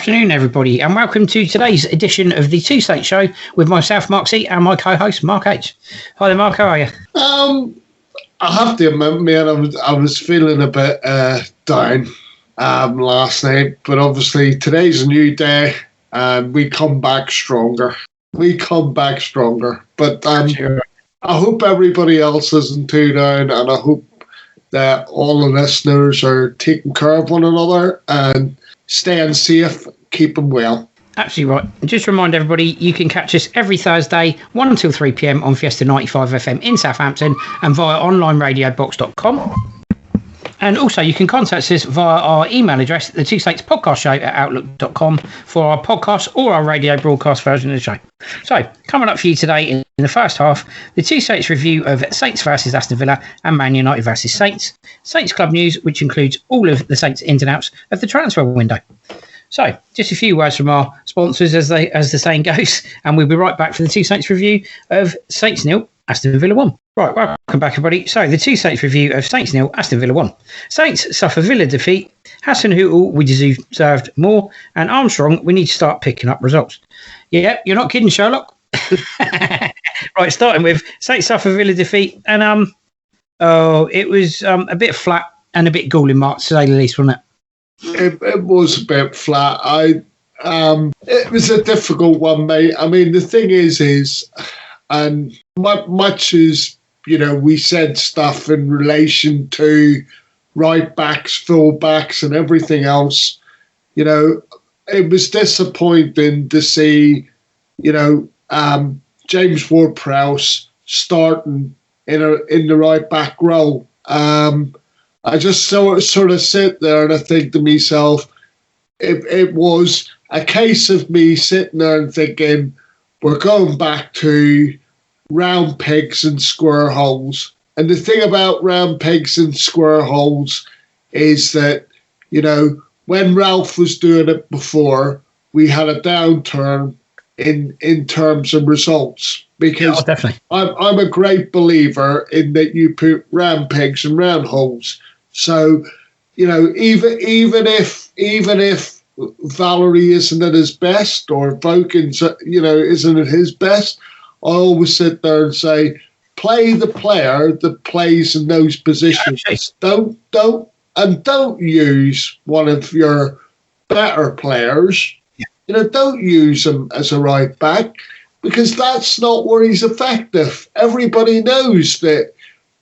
afternoon, everybody, and welcome to today's edition of the Two State Show with myself, Mark C, and my co-host, Mark H. Hi there, Mark. How are you? I have to admit, man, I was feeling a bit down last night, but obviously today's a new day, and we come back stronger. But I hope everybody else isn't too down, and I hope that all the listeners are taking care of one another and staying safe, keep them well. Absolutely right. And just remind everybody, you can catch us every Thursday, 1 until 3 p.m. on Fiesta 95 FM in Southampton and via onlineradiobox.com. And also, you can contact us via our email address, the Two States Podcast Show at outlook.com, for our podcast or our radio broadcast version of the show. So, coming up for you today in the first half, the Two States review of Saints versus Aston Villa and Man United versus Saints. Saints Club news, which includes all of the Saints ins and outs of the transfer window. So, just a few words from our sponsors, as the saying goes, and we'll be right back for the Two Saints review of Saints 0, Aston Villa 1. Right, welcome back, everybody. So, the Two Saints review of Saints 0, Aston Villa 1. Saints suffer Villa defeat. Hasenhüttl, we deserved more. And Armstrong, we need to start picking up results. Yeah, you're not kidding, Sherlock. Right, starting with Saints suffer Villa defeat. And it was a bit flat and a bit galling, Mark, to say the least, wasn't it? It was a bit flat. It was a difficult one, mate. I mean, the thing is, and much as, we said stuff in relation to right backs, full backs, and everything else, it was disappointing to see, James Ward-Prowse starting in the right back role. I just sort of sit there and I think to myself, it was a case of me sitting there and thinking, we're going back to round pegs and square holes. And the thing about round pegs and square holes is that, when Ralph was doing it before, we had a downturn in terms of results. Because definitely. I'm a great believer in that you put round pegs and round holes. So, even if Valerie isn't at his best or Vokin's, isn't at his best, I always sit there and say, play the player that plays in those positions. Yeah, don't use one of your better players. Yeah. Don't use him as a right back, because that's not where he's effective. Everybody knows that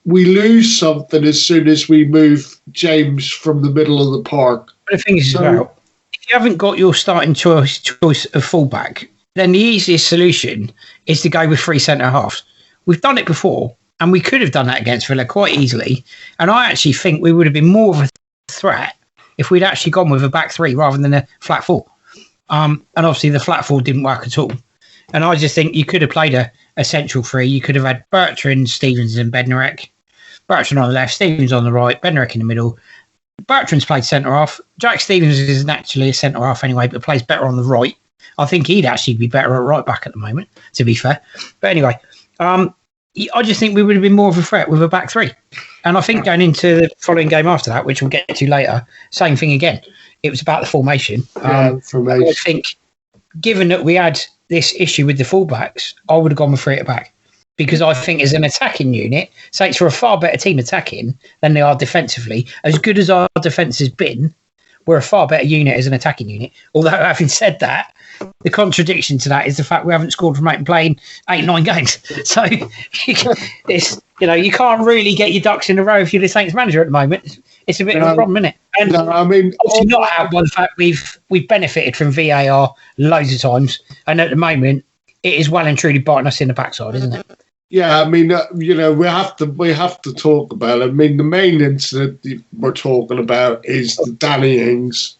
we lose something as soon as we move James from the middle of the park. But the thing is, if you haven't got your starting choice of fullback, then the easiest solution is to go with 3 centre-halves. We've done it before, and we could have done that against Villa quite easily. And I actually think we would have been more of a threat if we'd actually gone with a back three rather than a flat four. And obviously the flat four didn't work at all. And I just think you could have played a central three. You could have had Bertrand, Stevens and Bednarek. Bertrand on the left, Stevens on the right, Bednarek in the middle. Bertrand's played centre-half. Jack Stevens is naturally a centre-half anyway, but plays better on the right. I think he'd actually be better at right back at the moment, to be fair. But anyway, I just think we would have been more of a threat with a back three. And I think going into the following game after that, which we'll get to later, same thing again. It was about the formation. I think, given that we had this issue with the fullbacks, I would have gone with 3 at the back. Because I think as an attacking unit, Saints are a far better team attacking than they are defensively. As good as our defence has been, we're a far better unit as an attacking unit. Although, having said that, the contradiction to that is the fact we haven't scored from playing 8-9 games. So, you can't really get your ducks in a row if you're the Saints manager at the moment. It's a bit of a problem, isn't it? And obviously not out by the fact we've benefited from VAR loads of times. And at the moment, it is well and truly biting us in the backside, isn't it? Yeah, we have to talk about it. I mean, the main incident we're talking about is the Danny Ings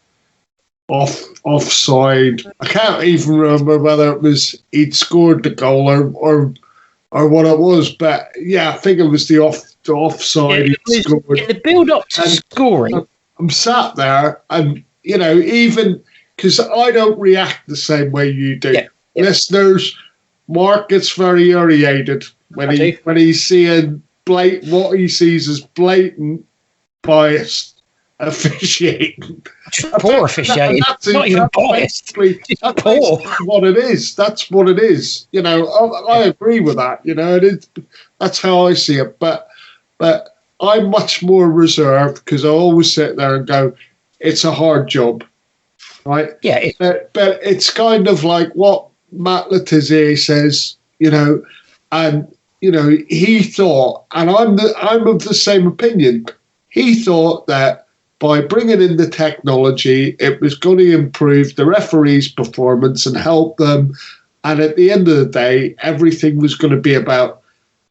offside. I can't even remember whether it was he'd scored the goal or what it was, but yeah, I think it was the offside. In the build-up to scoring, I'm sat there, and even because I don't react the same way you do. Yeah. Listeners, Mark gets very irritated when he's seeing what he sees as blatant bias officiating. Just poor officiating. Not even biased. Just poor. What it is. That's what it is. You know, I agree with that. You know, that's how I see it. But I'm much more reserved because I always sit there and go, it's a hard job, right? Yeah. But it's kind of like what Matt Le Tissier says, you know, and you know, he thought, and I'm of the same opinion. He thought that by bringing in the technology, it was going to improve the referee's performance and help them. And at the end of the day, everything was going to be about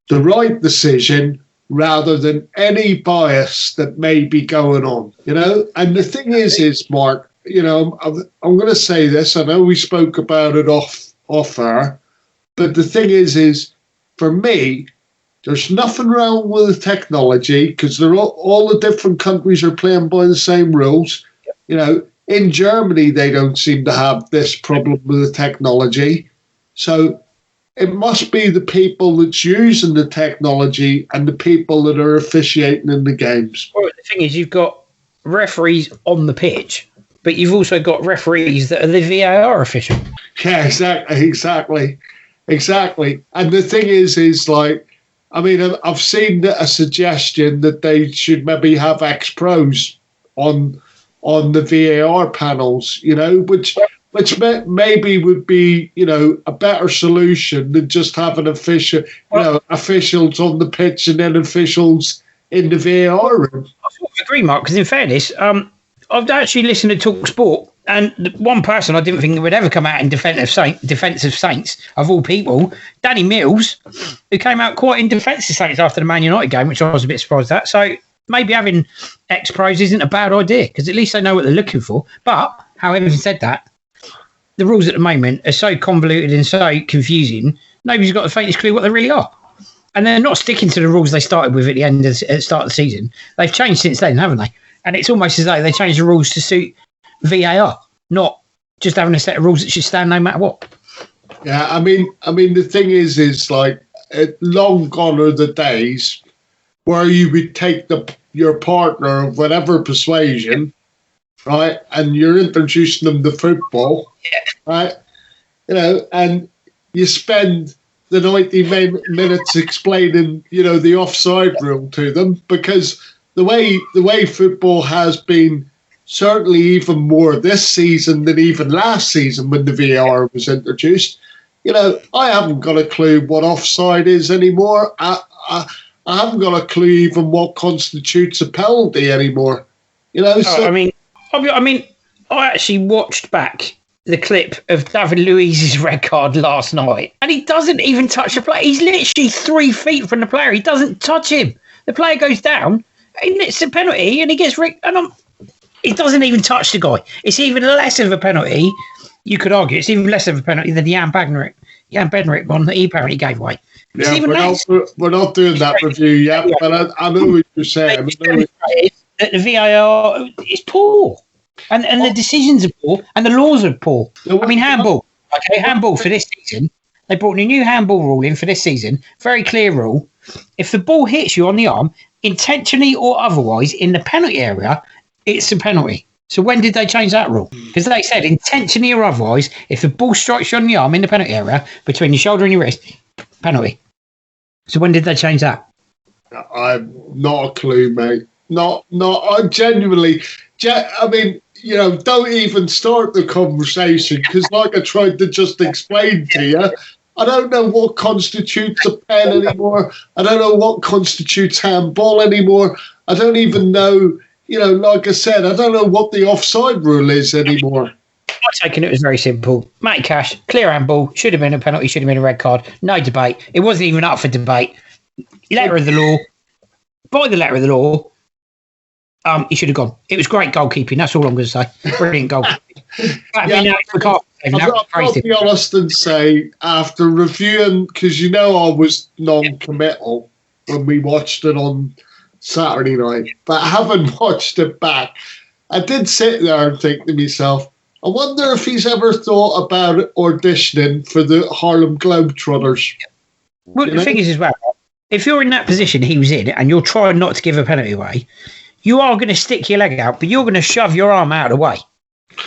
the right decision rather than any bias that may be going on, you know? And the thing is, Mark, you know, I'm going to say this. I know we spoke about it off air, but the thing is, for me, there's nothing wrong with the technology because they're all the different countries are playing by the same rules. You know, in Germany, they don't seem to have this problem with the technology. So it must be the people that's using the technology and the people that are officiating in the games. Well, the thing is, you've got referees on the pitch, but you've also got referees that are the VAR official. Yeah, exactly. And the thing is like, I mean, I've seen a suggestion that they should maybe have ex-pros on the VAR panels, you know, which maybe would be, you know, a better solution than just having officials on the pitch and then officials in the VAR room. I agree, Mark, because in fairness, I've actually listened to Talk Sport, and one person I didn't think would ever come out in defence of Saints, of all people, Danny Mills, who came out quite in defence of Saints after the Man United game, which I was a bit surprised at. So maybe having ex-pros isn't a bad idea, because at least they know what they're looking for. But, however said that, the rules at the moment are so convoluted and so confusing, nobody's got the faintest clue what they really are. And they're not sticking to the rules they started with at the start of the season. They've changed since then, haven't they? And it's almost as though they changed the rules to suit VAR, not just having a set of rules that should stand no matter what. Yeah, I mean, the thing is like, long gone are the days where you would take your partner of whatever persuasion, right, and you're introducing them to football, right, you know, and you spend the 90 minutes explaining, you know, the offside rule to them, because the way football has been, certainly even more this season than even last season when the VAR was introduced, you know, I haven't got a clue what offside is anymore. I haven't got a clue even what constitutes a penalty anymore. You know, so I actually watched back the clip of David Luiz's red card last night, and he doesn't even touch the player. He's literally 3 feet from the player. He doesn't touch him. The player goes down, and it's a penalty, and he gets he doesn't even touch the guy. It's even less of a penalty. You could argue it's even less of a penalty than the Jan Bednaric one that he apparently gave away. Yeah, we're not doing that review yet, but I know what you're saying. The VAR is poor, and the decisions are poor, and the laws are poor. I mean, handball. Okay, handball for this season. They brought a new handball rule in for this season. Very clear rule. If the ball hits you on the arm, intentionally or otherwise, in the penalty area, it's a penalty. So when did they change that rule? Because they said intentionally or otherwise, if the ball strikes you on the arm in the penalty area, between your shoulder and your wrist, penalty. So when did they change that? I've not a clue, mate. I genuinely, I mean, you know, don't even start the conversation, because like I tried to just explain to you, I don't know what constitutes a pen anymore. I don't know what constitutes handball anymore. I don't even know, you know, like I said, I don't know what the offside rule is anymore. My take on it was very simple. Matty Cash, clear handball, should have been a penalty, should have been a red card. No debate. It wasn't even up for debate. Letter of the law. By the letter of the law, he should have gone. It was great goalkeeping. That's all I'm going to say. Brilliant goalkeeping. I'll be honest and say, after reviewing, because you know I was non-committal when we watched it on Saturday night, but having watched it back, I did sit there and think to myself, I wonder if he's ever thought about auditioning for the Harlem Globetrotters. Well, the thing is as well, if you're in that position he was in and you're trying not to give a penalty away, you are going to stick your leg out, but you're going to shove your arm out of the way.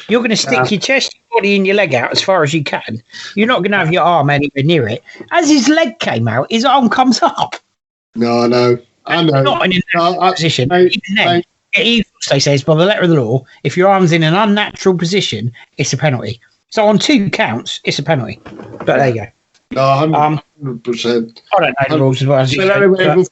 You're going to stick your chest, your body, and your leg out as far as you can. You're not going to have your arm anywhere near it. As his leg came out, his arm comes up. No, I know. Not in a position. Even then, they says by the letter of the law, if your arm's in an unnatural position, it's a penalty. So on 2 counts, it's a penalty. But there you go. No, 100%. I don't know the rules as well as you. But anyway,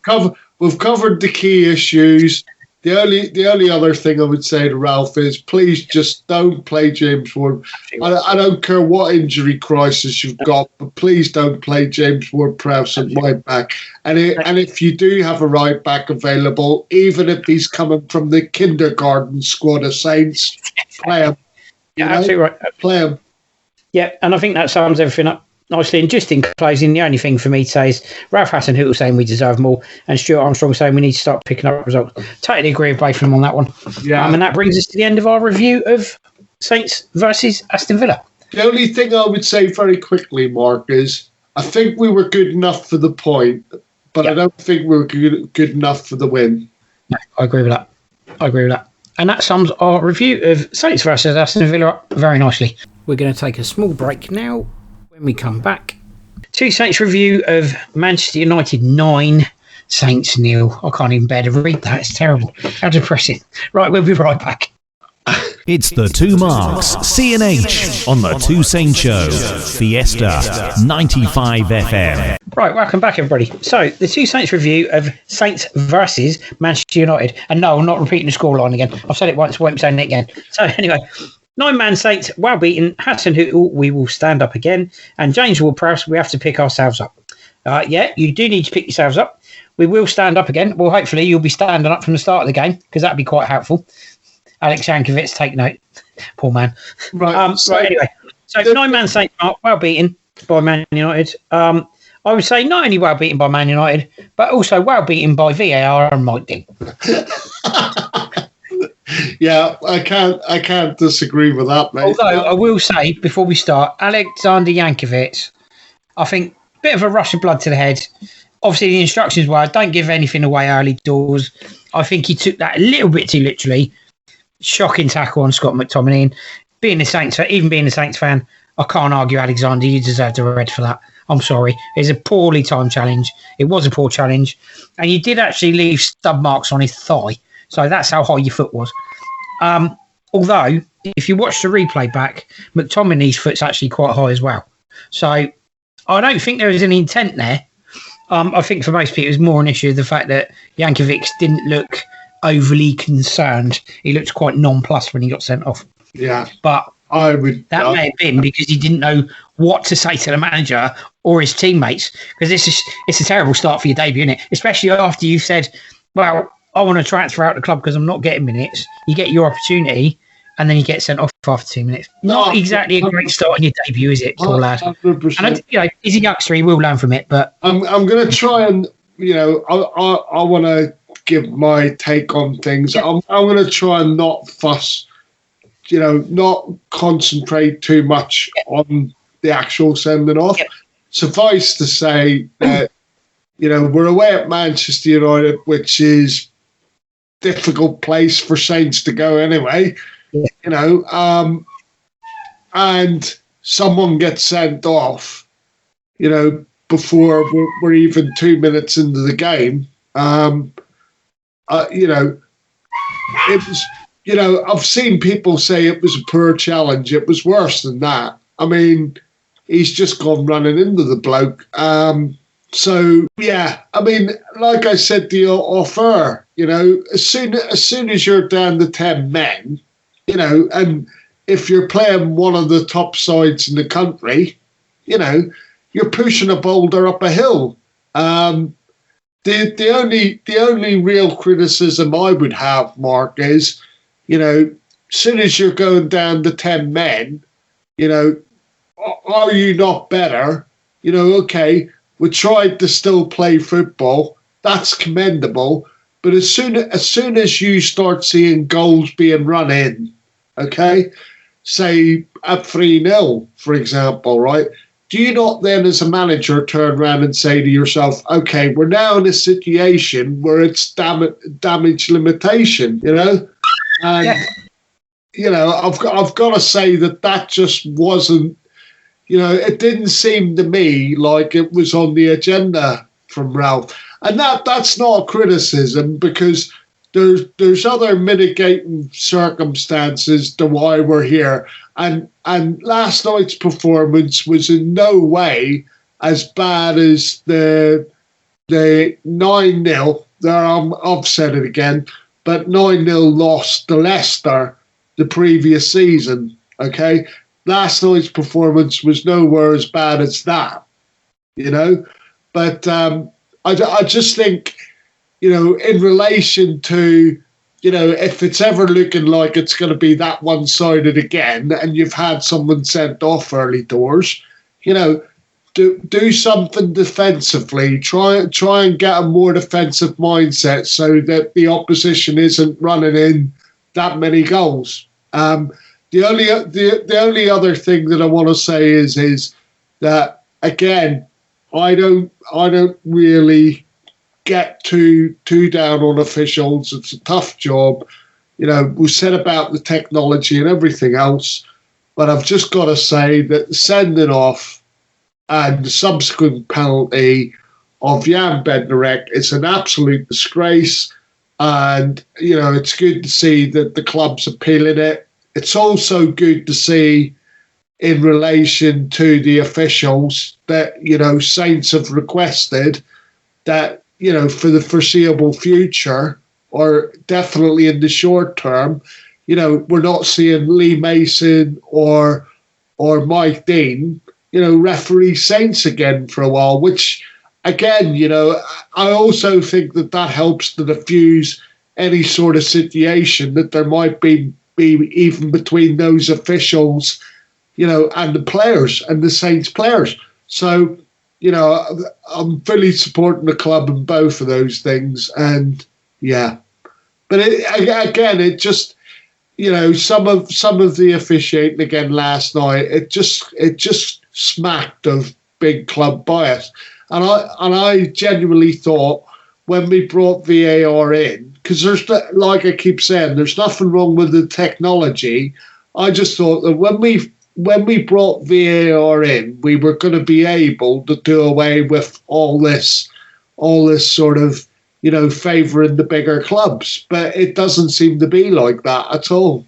we've covered the key issues. The only other thing I would say to Ralph is please just don't play James Ward. I don't care what injury crisis you've got, but please don't play James Ward-Prowse at right back. And if you do have a right back available, even if he's coming from the kindergarten squad of Saints, play him. Yeah, absolutely right. Play him. Yeah, and I think that sums everything up nicely. And just in closing, the only thing for me to say is Ralph Hasenhüttl saying we deserve more, and Stuart Armstrong saying we need to start picking up results. Totally agree with both of them on that one. Yeah. And that brings us to the end of our review of Saints versus Aston Villa. The only thing I would say very quickly, Mark, is I think we were good enough for the point, but I don't think we were good enough for the win. No, I agree with that. And that sums our review of Saints versus Aston Villa up very nicely. We're going to take a small break now. When we come back, 2 Saints review of Manchester United 9, Saints 0. I can't even bear to read that. It's terrible. How depressing. Right, we'll be right back. It's the 2 Marks, C&H, on the 2 Saints Show, Fiesta 95 FM. Right, welcome back, everybody. So, the 2 Saints review of Saints versus Manchester United. And no, I'm not repeating the scoreline again. I've said it once, I won't be saying it again. So, anyway, 9-man Saints, well beaten. Hasenhüttl, we will stand up again. And James Ward-Prowse, we have to pick ourselves up. Yeah, you do need to pick yourselves up. We will stand up again. Well, hopefully you'll be standing up from the start of the game, because that'd be quite helpful. Alex Jankovic, take note. Poor man. Right. Right, anyway. So, 9-man Saints, well beaten by Man United. I would say not only well beaten by Man United, but also well beaten by VAR and Mike Dean. Yeah, I can't disagree with that, mate. Although I will say before we start, Alexander Jankovic, I think a bit of a rush of blood to the head. Obviously, the instructions were don't give anything away early doors. I think he took that a little bit too literally. Shocking tackle on Scott McTominay. And being a Saints fan, I can't argue, Alexander. You deserved a red for that. I'm sorry. It's a poorly timed challenge. It was a poor challenge, and you did actually leave stub marks on his thigh. So that's how high your foot was. Although, if you watch the replay back, McTominay's foot's actually quite high as well. So I don't think there was any intent there. I think for most people, it was more an issue of the fact that Jankovic didn't look overly concerned. He looked quite nonplussed when he got sent off. Yeah. But that may have been because he didn't know what to say to the manager or his teammates. Because it's a terrible start for your debut, isn't it? Especially after you've said, well, I want to transfer out the club because I'm not getting minutes. You get your opportunity, and then you get sent off after 2 minutes. Not exactly a great start on your debut, is it, poor lad? 100%. And he's a youngster; he will learn from it. But I'm going to try and I want to give my take on things. Yeah. I'm going to try and not fuss, not concentrate too much on the actual sending off. Yeah. Suffice to say that we're away at Manchester United, which is difficult place for Saints to go anyway, and someone gets sent off, before we're even 2 minutes into the game. It was, I've seen people say it was a poor challenge. It was worse than that. I mean, he's just gone running into the bloke. So, yeah, I mean, like I said to you off air, as soon as you're down to 10 men, and if you're playing one of the top sides in the country, you're pushing a boulder up a hill. The only real criticism I would have, Mark, is, as soon as you're going down to 10 men, are you not better? Okay, we tried to still play football. That's commendable. But as soon as you start seeing goals being run in, okay, say at 3-0, for example, right? do you not then, as a manager, turn around and say to yourself, okay, we're now in a situation where it's damage limitation, you know? And, you know, I've got to say that just wasn't, you know, it didn't seem to me like it was on the agenda from Ralph. And that's not a criticism, because there's other mitigating circumstances to why we're here. And last night's performance was in no way as bad as the 9-0. I've said it again, but 9-0 loss to Leicester the previous season. Okay, last night's performance was nowhere as bad as that, you know. But I just think, you know, in relation to, you know, if it's ever looking like it's going to be that one-sided again, and you've had someone sent off early doors, you know, do something defensively. Try and get a more defensive mindset so that the opposition isn't running in that many goals. The only other thing that I want to say is that, again, I don't really get too down on officials. It's a tough job. You know, we said about the technology and everything else, but I've just got to say that the sending off and the subsequent penalty of Jan Bednarek is an absolute disgrace. And, you know, it's good to see that the club's appealing it. It's also good to see, in relation to the officials, that, you know, Saints have requested that, you know, for the foreseeable future, or definitely in the short term, you know, we're not seeing Lee Mason or Mike Dean, you know, referee Saints again for a while, which, again, you know, I also think that helps to diffuse any sort of situation that there might be even between those officials, you know, and the players, and the Saints players. So, you know, I'm fully supporting the club in both of those things. And yeah, but it just, you know, some of the officiating again last night, it just smacked of big club bias. And I genuinely thought, when we brought VAR in, because there's, like I keep saying, there's nothing wrong with the technology. I just thought that when we brought VAR in, we were going to be able to do away with all this sort of, you know, favouring the bigger clubs. But it doesn't seem to be like that at all.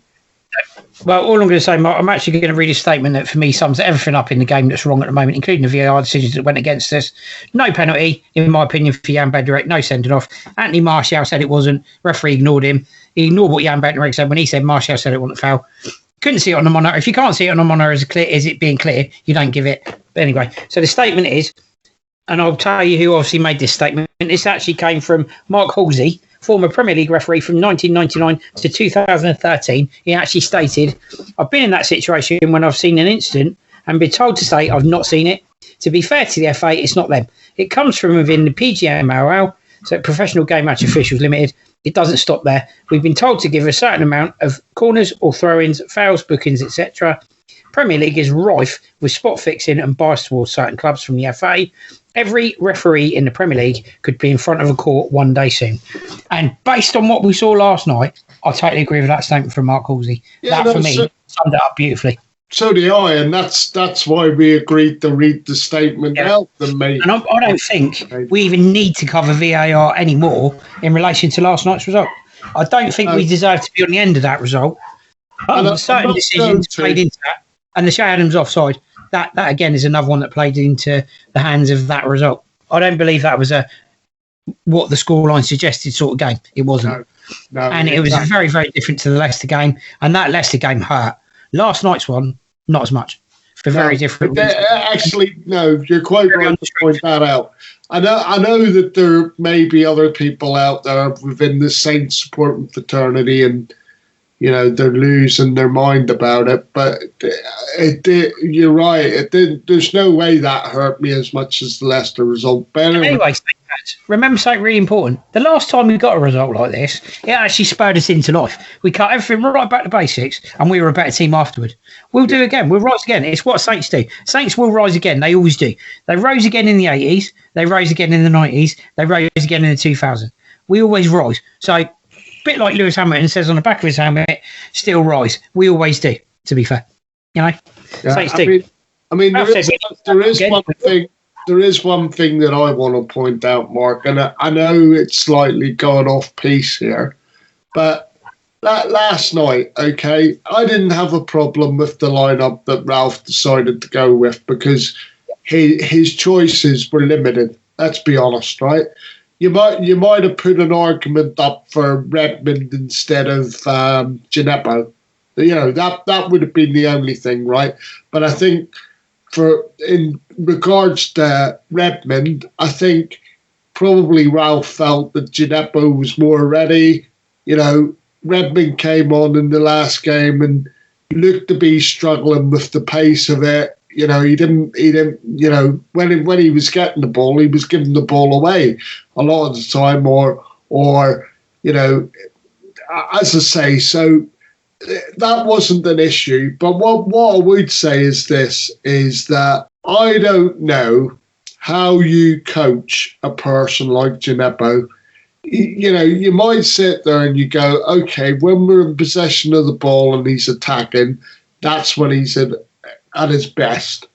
Well, all I'm going to say, Mark, I'm actually going to read a statement that for me sums everything up in the game that's wrong at the moment, including the VAR decisions that went against us. No penalty, in my opinion, for Jan Bednarek. No sending off. Anthony Martial said it wasn't. Referee ignored him. He ignored what Jan Bednarek said when he said Martial said it wasn't foul. Couldn't see it on the monitor. If you can't see it on the monitor as it being clear, you don't give it. But anyway, so the statement is, and I'll tell you who obviously made this statement. This actually came from Mark Halsey, former Premier League referee from 1999 to 2013. He actually stated, "I've been in that situation when I've seen an incident and been told to say I've not seen it. To be fair to the FA, it's not them. It comes from within the PGMOL, so Professional Game Match Officials Limited. It doesn't stop there. We've been told to give a certain amount of corners or throw-ins, fouls, bookings, etc. Premier League is rife with spot fixing and bias towards certain clubs from the FA. Every referee in the Premier League could be in front of a court one day soon." And based on what we saw last night, I totally agree with that statement from Mark Halsey. Yeah, that, for me, summed it up beautifully. So do I, and that's why we agreed to read the statement out. And I don't think we even need to cover VAR anymore in relation to last night's result. I don't think we deserve to be on the end of that result. Certain decisions played into that, and the Shea Adams offside, that again is another one that played into the hands of that result. I don't believe that was what the scoreline suggested sort of game. It wasn't. No, and it was very, very different to the Leicester game, and that Leicester game hurt. Last night's one, not as much, for very different reasons. Actually, no, you're quite right to point that out. I know that there may be other people out there within the Saints supporting fraternity, and they're losing their mind about it. But you're right. There's no way that hurt me as much as the Leicester result. But anyway, remember something really important. The last time we got a result like this, it actually spurred us into life. We cut everything right back to basics, and we were a better team afterward. We'll do again. We'll rise again. It's what Saints do. Saints will rise again. They always do. They rose again in the 80s. They rose again in the 90s. They rose again in the 2000s. We always rise. So, a bit like Lewis Hamilton says on the back of his helmet, still rise. We always do, to be fair. Saints do. I mean, there is one thing that I want to point out, Mark, and I know it's slightly going off piece here, but last night, okay, I didn't have a problem with the lineup that Ralph decided to go with because his choices were limited. Let's be honest, right? You might have put an argument up for Redmond instead of Djenepo. That would have been the only thing, right? But I think in regards to Redmond, I think probably Ralph felt that Djenepo was more ready. Redmond came on in the last game and looked to be struggling with the pace of it. He didn't. When he was getting the ball, he was giving the ball away a lot of the time, or as I say, so. That wasn't an issue, but what I would say is that I don't know how you coach a person like Djenepo. You might sit there and you go, okay, when we're in possession of the ball and he's attacking, that's when he's at his best.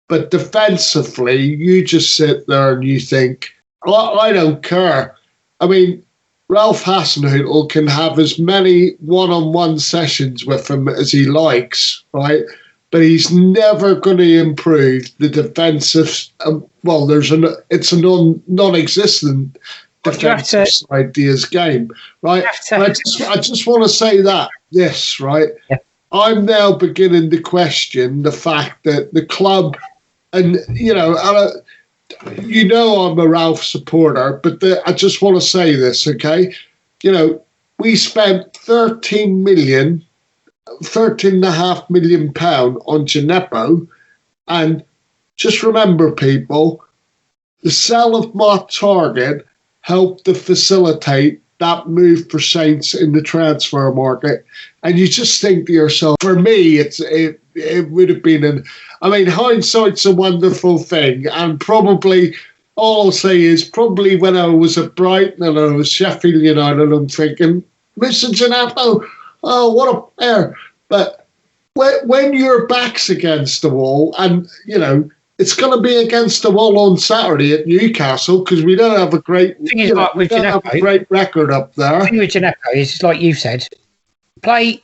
But defensively, you just sit there and you think, I don't care. I mean, Ralph Hasenhüttl can have as many one-on-one sessions with him as he likes, right? But he's never going to improve the defensive. It's a non-existent defensive side to his game, right? I just want to say this, right? Yeah. I'm now beginning to question the fact that the club, and I'm a Ralph supporter, but I just want to say this, okay? We spent £13.5 million on Djenepo, and just remember, people, the sale of Mark Targett helped to facilitate that move for Saints in the transfer market. And you just think to yourself, for me, it would have been hindsight's a wonderful thing. And probably, all I'll say is probably when I was at Brighton and I was Sheffield United, I'm thinking, Mr. Djenepo, oh, what a player. But when your back's against the wall and, it's going to be against the wall on Saturday at Newcastle because we don't have a great, record up there. The thing with Djenepo is, like you've said, play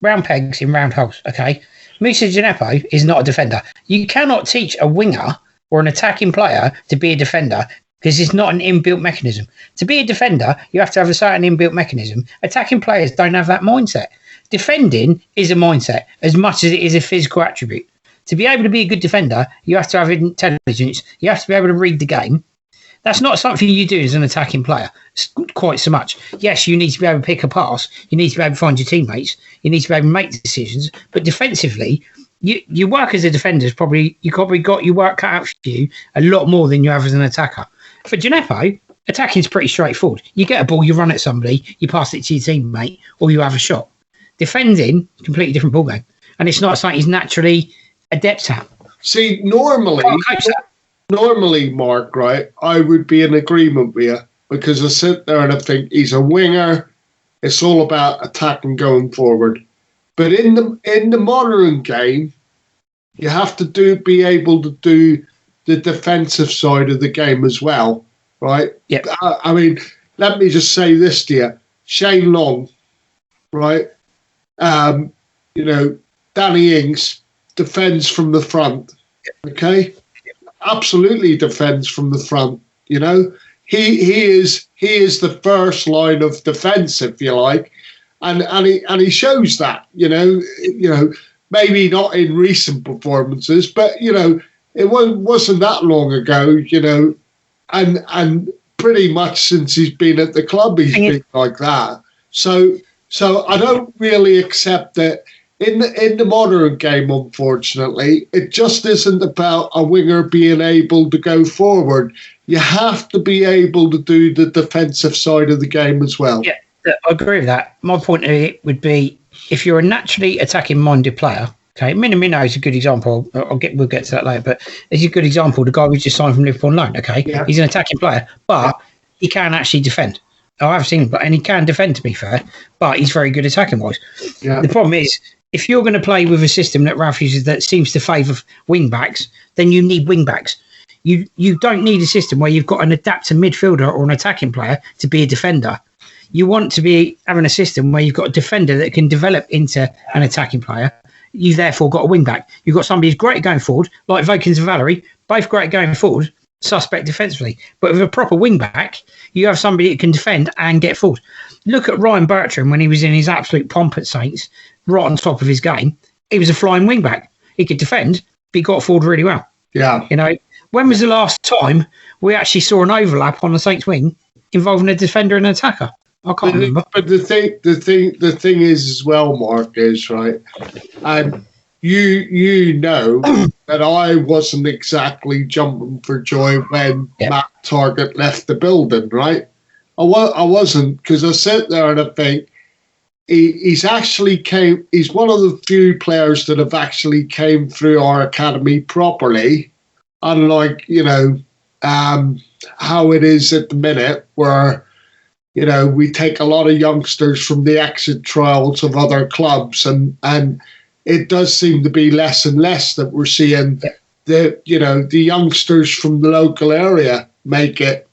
round pegs in round holes, okay? Moussa Djenepo is not a defender. You cannot teach a winger or an attacking player to be a defender because it's not an inbuilt mechanism. To be a defender, you have to have a certain inbuilt mechanism. Attacking players don't have that mindset. Defending is a mindset as much as it is a physical attribute. To be able to be a good defender, you have to have intelligence. You have to be able to read the game. That's not something you do as an attacking player quite so much. Yes, you need to be able to pick a pass. You need to be able to find your teammates. You need to be able to make decisions. But defensively, you work as a defender. You probably got your work cut out for you a lot more than you have as an attacker. For Djenepo, attacking is pretty straightforward. You get a ball, you run at somebody, you pass it to your teammate, or you have a shot. Defending, completely different ballgame. And it's not something he's naturally adept at. See, normally, Mark, right, I would be in agreement with you because I sit there and I think he's a winger. It's all about attacking going forward. But in the modern game, you have to be able to do the defensive side of the game as well, right? Yeah. I mean, let me just say this to you. Shane Long, right? Danny Ings defends from the front, okay? Absolutely defends from the front. He is the first line of defence, if you like, and he shows that. Maybe not in recent performances, but it wasn't that long ago. And pretty much since he's been at the club, he's been like that. So So I don't really accept that in the modern game. Unfortunately, it just isn't about a winger being able to go forward. You have to be able to do the defensive side of the game as well. Yeah, I agree with that. My point of it would be, if you're a naturally attacking-minded player, okay, Minamino is a good example. We'll get to that later, but it's a good example. The guy we just signed from Liverpool on loan, okay, he's an attacking player, but he can actually defend. I've seen him, and he can defend, to be fair, but he's very good attacking-wise. Yeah. The problem is, if you're going to play with a system that Ralph uses that seems to favour wing-backs, then you need wing-backs. You don't need a system where you've got an adapter midfielder or an attacking player to be a defender. You want to be having a system where you've got a defender that can develop into an attacking player. You've therefore got a wing-back. You've got somebody who's great at going forward, like Vokins and Valery, both great at going forward, suspect defensively. But with a proper wing-back, you have somebody that can defend and get forward. Look at Ryan Bertrand when he was in his absolute pomp at Saints, right on top of his game. He was a flying wing-back. He could defend, but he got forward really well. Yeah. You know, when was the last time we actually saw an overlap on the Saints wing involving a defender and an attacker? I can't remember. But the thing is as well, Mark, is right. And you know that I wasn't exactly jumping for joy when Matt Targett left the building, right? I wasn't, because I sit there and I think he's one of the few players that have actually came through our academy properly, unlike, how it is at the minute where, we take a lot of youngsters from the exit trials of other clubs, and it does seem to be less and less that we're seeing the youngsters from the local area make it.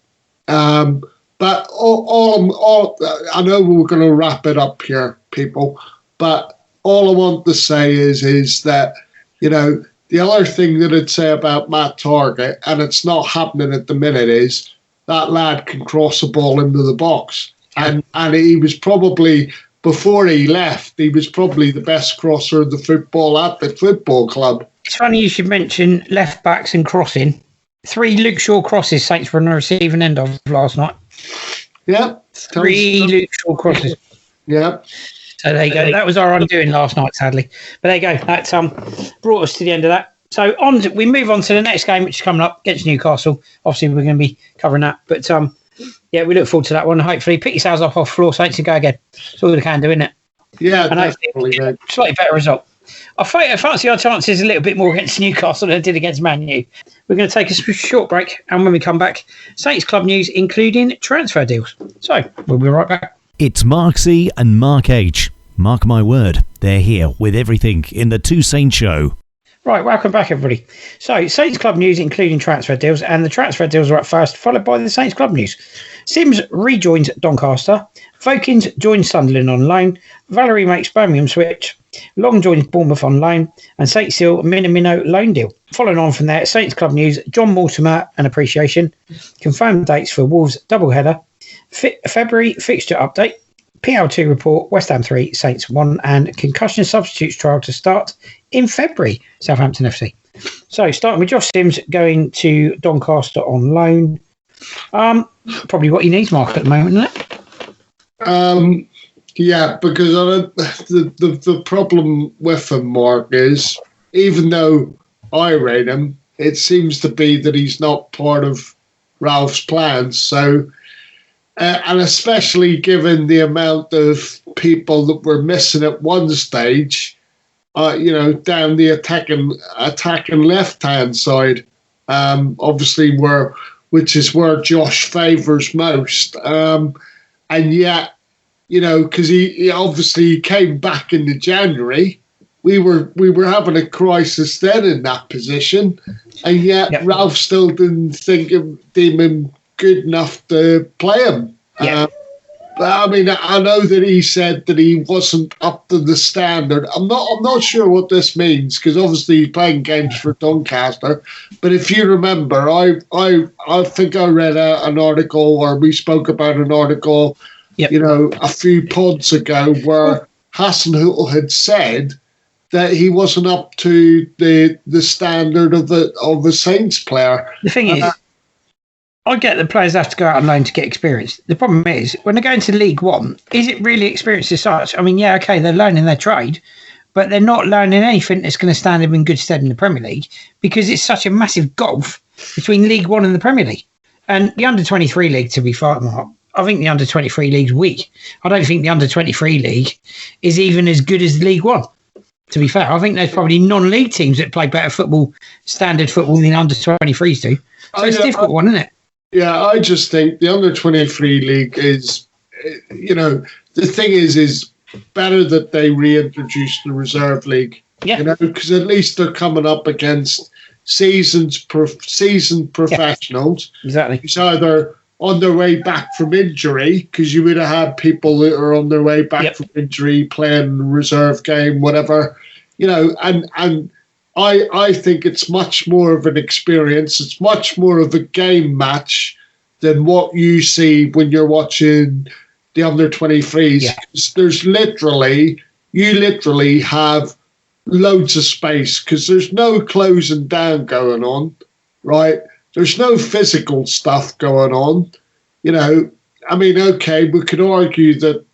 But all I know we're going to wrap it up here, people, but all I want to say is that, the other thing that I'd say about Matt Targett, and it's not happening at the minute, is that lad can cross a ball into the box. And he was probably, before he left, he was probably the best crosser of the football at the football club. It's funny you should mention left backs and crossing. 3 Luke Shaw crosses Saints were on the receiving end of last night. Yeah. 3 Luke Shaw crosses. Yeah. So there you go. That was our undoing last night, sadly. But there you go. That brought us to the end of that. So we move on to the next game, which is coming up against Newcastle. Obviously, we're going to be covering that. But we look forward to that one. Hopefully, pick yourselves off floor, Saints, and go again. That's all we can do, isn't it? Yeah, and hopefully, slightly better result. I fancy our chances a little bit more against Newcastle than I did against Man U. We're going to take a short break, and when we come back, Saints Club news, including transfer deals. So we'll be right back. It's Mark C and Mark H. Mark my word, they're here with everything in the Two Saints Show. Right, welcome back, everybody. So, Saints Club news, including transfer deals, and the transfer deals are up first, followed by the Saints Club news. Sims rejoins Doncaster. Vokins joins Sunderland on loan. Valery makes Birmingham switch. Long joins Bournemouth on loan. And St. Seal Minamino loan deal. Following on from there, Saints Club news, John Mortimer and appreciation. Confirmed dates for Wolves doubleheader. February fixture update. PL2 report, West Ham 3, Saints 1, and concussion substitutes trial to start in February, Southampton FC. So, starting with Josh Sims going to Doncaster on loan. Probably what he needs, Mark, at the moment, isn't it? Yeah, because the problem with him, Mark, is even though I rate him, it seems to be that he's not part of Ralph's plans. So, and especially given the amount of people that were missing at one stage, down the attacking left-hand side, obviously which is where Josh favours most. And yet, because he obviously came back into January, we were having a crisis then in that position, and yet Ralph still didn't deem him good enough to play him. But I mean, I know that he said that he wasn't up to the standard. I'm not sure what this means, because obviously he's playing games for Doncaster. But if you remember, I think I read an article, or we spoke about an article, a few pods ago, where Hasenhüttl had said that he wasn't up to the standard of a Saints player. The thing is, I get that players have to go out on loan to get experience. The problem is, when they go into League One, is it really experience as such? I mean, yeah, okay, they're learning their trade, but they're not learning anything that's going to stand them in good stead in the Premier League because it's such a massive gulf between League One and the Premier League. And the Under-23 League, to be fair, Mark, I think the Under-23 League's weak. I don't think the Under-23 League is even as good as League One. To be fair, I think there's probably non-league teams that play better football, standard football, than Under-23s do. So it's a difficult one, isn't it? Yeah, I just think the Under-23 League is, the thing is better that they reintroduce the Reserve League. Yeah. Because at least they're coming up against seasoned professionals. Yeah, exactly. Who's either on their way back from injury, because you would have had people that are on their way back from injury, playing the reserve game, whatever, and I think it's much more of an experience. It's much more of a game match than what you see when you're watching the Under-23s. Yeah. There's you literally have loads of space because there's no closing down going on, right? There's no physical stuff going on. I mean, okay, we could argue that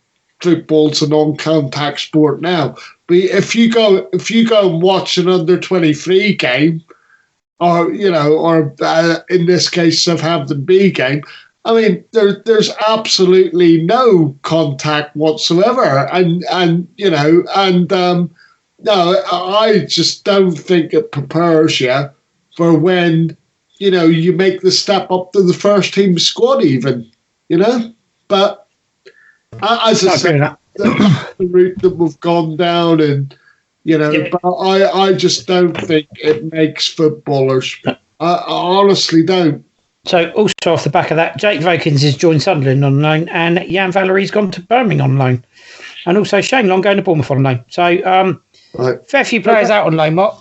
football's a non-contact sport now, but if you go and watch an Under-23 game, or in this case, Southampton B game, I mean, there's absolutely no contact whatsoever, no, I just don't think it prepares you for when you make the step up to the first team squad, even, But as I said, the route that we've gone down, and but I just don't think it makes footballers. I honestly don't. So, also off the back of that, Jake Vokins has joined Sunderland on loan, and Jan Valerie's gone to Birmingham on loan, and also Shane Long going to Bournemouth on loan. So, Right. Fair few players out on loan, Mark.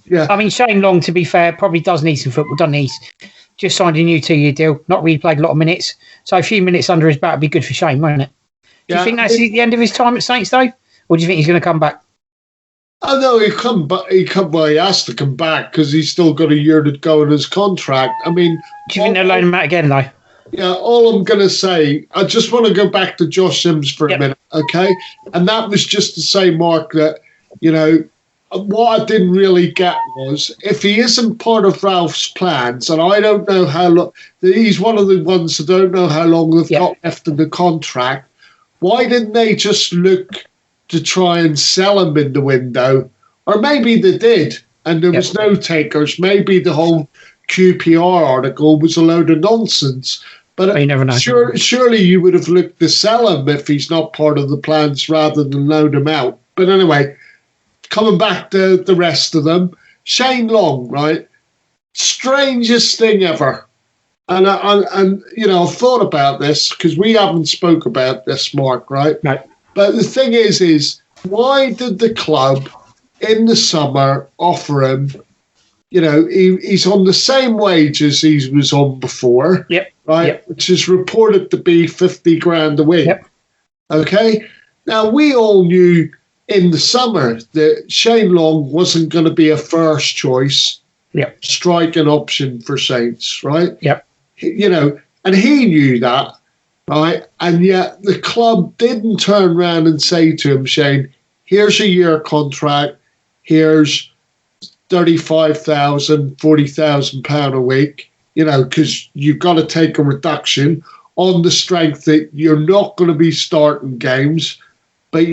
Yeah. I mean, Shane Long, to be fair, probably does need some football, doesn't he? He's just signed a new 2-year deal, not really played a lot of minutes. So a few minutes under his belt would be good for Shane, won't it? Do you think that's the end of his time at Saints, though? Or do you think he's going to come back? Oh, no, he has to come back because he's still got a year to go in his contract. I mean... Do you think they'll loan him out again, though? Yeah, all I'm going to say, I just want to go back to Josh Sims for a minute, okay? And that was just to say, Mark, that, what I didn't really get was, if he isn't part of Ralph's plans, and I don't know how long, he's one of the ones that don't know how long they've got left in the contract, why didn't they just look to try and sell him in the window? Or maybe they did, and there was no takers. Maybe the whole QPR article was a load of nonsense. But you never know. Surely you would have looked to sell him if he's not part of the plans rather than loan him out. But anyway, coming back to the rest of them, Shane Long, right? Strangest thing ever. And I've thought about this because we haven't spoke about this, Mark, right? No. But the thing is why did the club in the summer offer him, he's on the same wage as he was on before, right? Which is reported to be 50 grand a week. Okay? Now, we all knew in the summer that Shane Long wasn't going to be a first choice striking option for Saints, right? And he knew that, right? And yet the club didn't turn around and say to him, Shane, here's a year contract, here's 35,000, 40,000 pound a week, because you've got to take a reduction on the strength that you're not going to be starting games, but,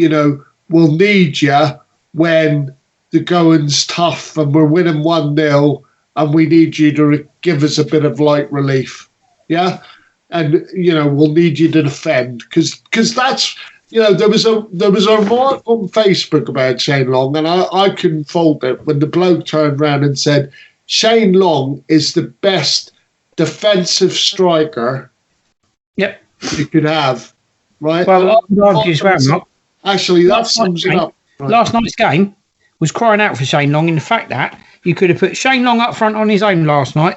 we'll need you when the going's tough and we're winning 1-0 and we need you to give us a bit of light relief. Yeah? And, we'll need you to defend because that's, there was a remark on Facebook about Shane Long, and I couldn't fault it when the bloke turned around and said, Shane Long is the best defensive striker you could have, right? Well, I would argue as well, Mark. Actually, that sums it up. Right. Last night's game was crying out for Shane Long in the fact that you could have put Shane Long up front on his own last night.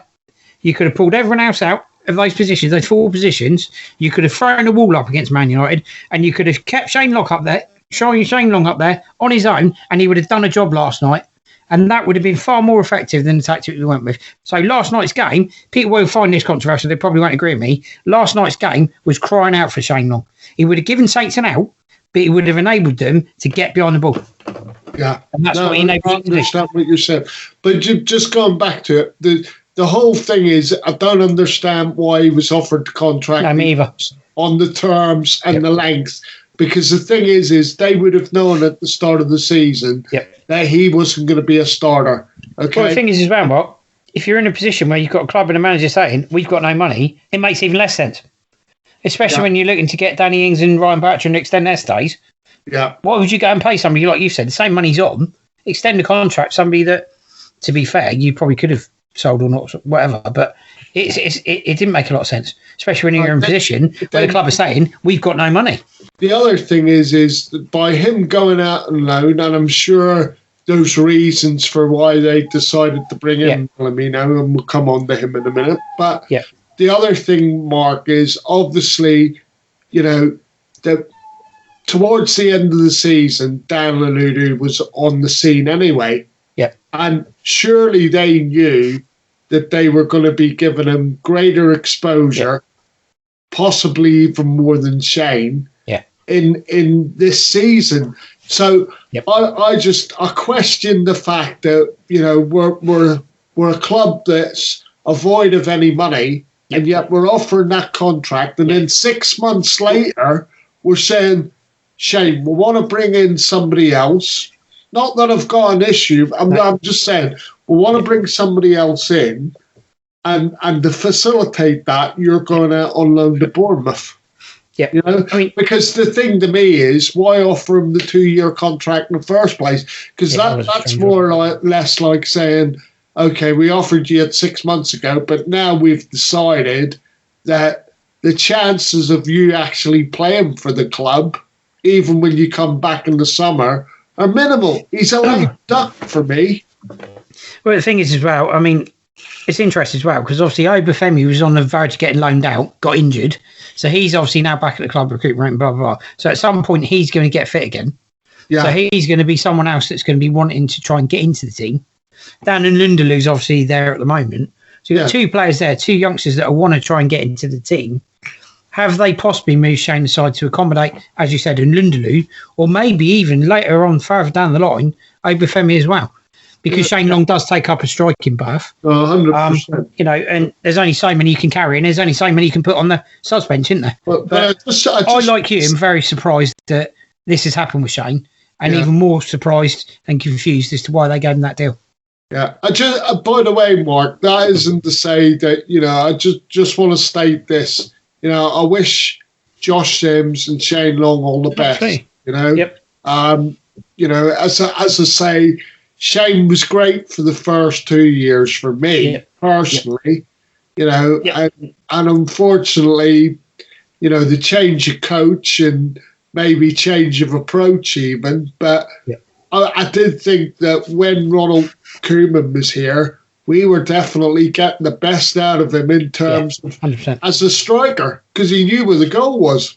You could have pulled everyone else out of those positions, those 4 positions. You could have thrown a wall up against Man United, and you could have kept Shane Long up there on his own, and he would have done a job last night. And that would have been far more effective than the tactic we went with. So last night's game, people will find this controversial. They probably won't agree with me. Last night's game was crying out for Shane Long. He would have given Saints an out, but he would have enabled them to get behind the ball. Yeah. And that's what he enabled them to do. I understand what you're saying. But just going back to it, the whole thing is, I don't understand why he was offered the contract. No, me either. On the terms and the length. Because the thing is they would have known at the start of the season that he wasn't going to be a starter. Okay. Well, the thing is as well, Mark, if you're in a position where you've got a club and a manager saying, we've got no money, it makes even less sense. Especially when you're looking to get Danny Ings and Ryan Bartram to extend their stays. Yeah. Why would you go and pay somebody, like you said, the same money's on, extend the contract, somebody that, to be fair, you probably could have sold or not, whatever, but it didn't make a lot of sense, especially when you're in a position where the club is saying, we've got no money. The other thing is that by him going out on loan, and I'm sure there's reasons for why they decided to bring in Palomino, and we'll come on to him in a minute, but the other thing, Mark, is obviously, that towards the end of the season, Dan Lanudu was on the scene anyway. Yeah. And surely they knew that they were going to be giving him greater exposure, possibly even more than Shane, in this season. So I question the fact that, we're a club that's void of any money, and yet we're offering that contract, and then 6 months later we're saying, Shane, we want to bring in somebody else. Not that I've got an issue. I'm just saying we want to bring somebody else in, and to facilitate that, you're going out on loan to Bournemouth. Yeah, because the thing to me is, why offer him the 2-year contract in the first place? Because that's more less like saying, okay, we offered you it 6 months ago, but now we've decided that the chances of you actually playing for the club, even when you come back in the summer, are minimal. He's a lame duck for me. Well, the thing is as well, it's interesting as well, because obviously Obafemi was on the verge of getting loaned out, got injured. So he's obviously now back at the club recruitment, blah, blah, blah. So at some point, he's going to get fit again. Yeah. So he's going to be someone else that's going to be wanting to try and get into the team. Dan and Lundalu's obviously there at the moment. So you've got two players there, two youngsters that want to try and get into the team. Have they possibly moved Shane aside to accommodate, as you said, in Lundalu, or maybe even later on, further down the line, Obafemi as well? Because Shane Long does take up a striking berth. 100%. And there's only so many you can carry, and there's only so many you can put on the suspense, isn't there? But I, like you, am very surprised that this has happened with Shane, and even more surprised and confused as to why they gave him that deal. Yeah. By the way, Mark, that isn't to say that, I just want to state this. I wish Josh Sims and Shane Long all the best. Yep. As I say, Shane was great for the first 2 years for me personally, and unfortunately, the change of coach and maybe change of approach even. But I did think that when Ronald Koeman was here, we were definitely getting the best out of him in terms of 100%. As a striker, because he knew where the goal was.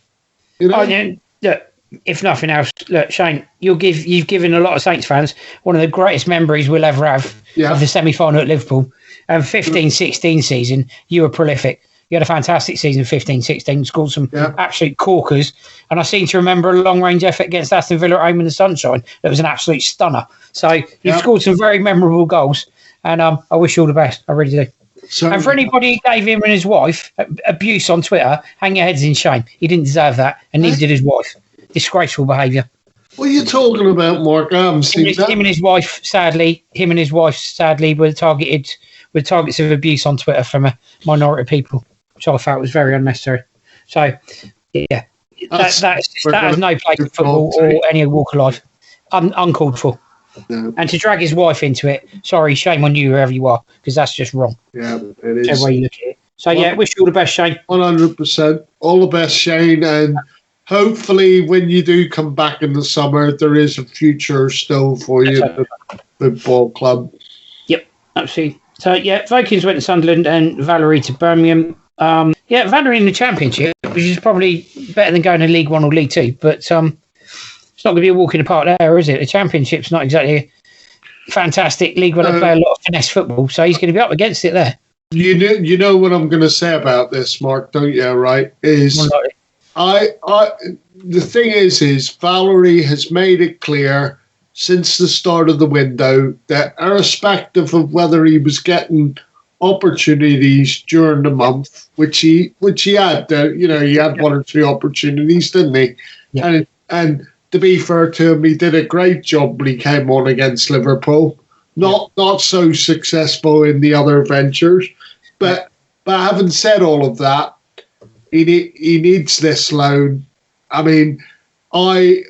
If nothing else, look, Shane, you've given a lot of Saints fans one of the greatest memories we'll ever have of the semi-final at Liverpool. 15-16 season, you were prolific. You had a fantastic season, 15-16, scored some absolute corkers. And I seem to remember a long-range effort against Aston Villa at home in the sunshine. That was an absolute stunner. So you've scored some very memorable goals. And I wish you all the best. I really do. And for anybody who gave him and his wife abuse on Twitter, hang your heads in shame. He didn't deserve that, and neither did his wife. Disgraceful behaviour. What are you talking about, Mark? Him and his wife, sadly, were targets of abuse on Twitter from a minority of people, which I felt was very unnecessary. So, that has no place in football or any walk of life. Uncalled for. No. And to drag his wife into it, sorry, shame on you wherever you are, because that's just wrong. Yeah, it is. Every way you look at it. So, wish you all the best, Shane. 100%. All the best, Shane, and hopefully, when you do come back in the summer, there is a future still for you at the football club. Yep, absolutely. So, Vikings went to Sunderland and Valerie to Birmingham. Valerie in the Championship, which is probably better than going to League One or League Two, but it's not going to be a walk in the park there, is it? The Championship's not exactly fantastic league where they play a lot of finesse football, so he's going to be up against it there. You know what I'm going to say about this, Mark, don't you? Right? The thing is Valerie has made it clear since the start of the window that, irrespective of whether he was getting opportunities during the month, which he had, he had one or two opportunities, didn't he? Yeah. And to be fair to him, he did a great job when he came on against Liverpool. Not so successful in the other ventures, but having said all of that, he needs this loan. I mean, I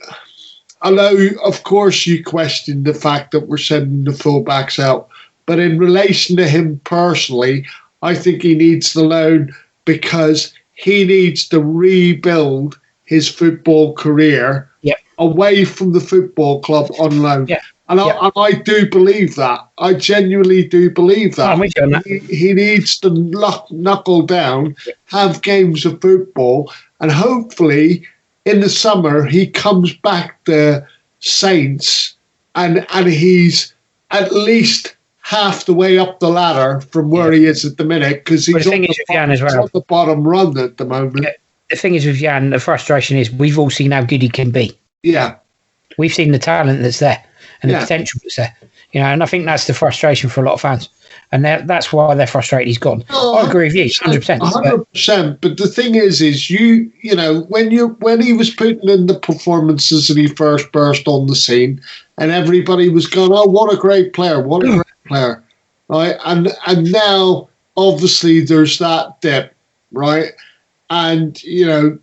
know, of course, you question the fact that we're sending the fullbacks out, but in relation to him personally, I think he needs the loan because he needs to rebuild his football career away from the football club on loan. Yeah. And I do believe that. I genuinely do believe that. He needs to knuckle down, have games of football, and hopefully in the summer he comes back to Saints and he's at least half the way up the ladder from where he is at the minute, because he's on the bottom run at the moment. Yeah. The thing is with Jan, the frustration is we've all seen how good he can be. Yeah. We've seen the talent that's there and the potential that's there. And I think that's the frustration for a lot of fans. And that's why they're frustrated he's gone. I agree with you, 100%. 100%. But the thing is when he was putting in the performances and he first burst on the scene, and everybody was going, "Oh, what a great player! What a great player!" Right? And now obviously there's that dip, right? And you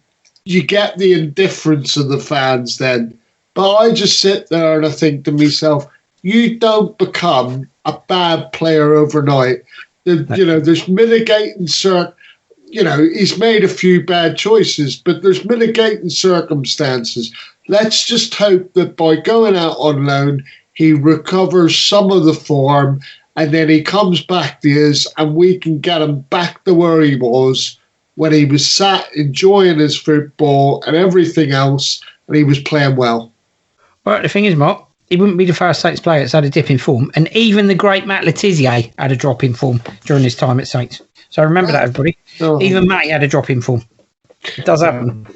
get the indifference of the fans then. But I just sit there and I think to myself, you don't become a bad player overnight. There's mitigating he's made a few bad choices, but there's mitigating circumstances. Let's just hope that by going out on loan, he recovers some of the form and then he comes back to us and we can get him back to where he was when he was sat enjoying his football and everything else, and he was playing well. Well, the thing is, Mark, he wouldn't be the first Saints player that's had a dip in form, and even the great Matt Letizia had a drop in form during his time at Saints. So remember that, everybody. Even Matty had a drop in form. It does happen.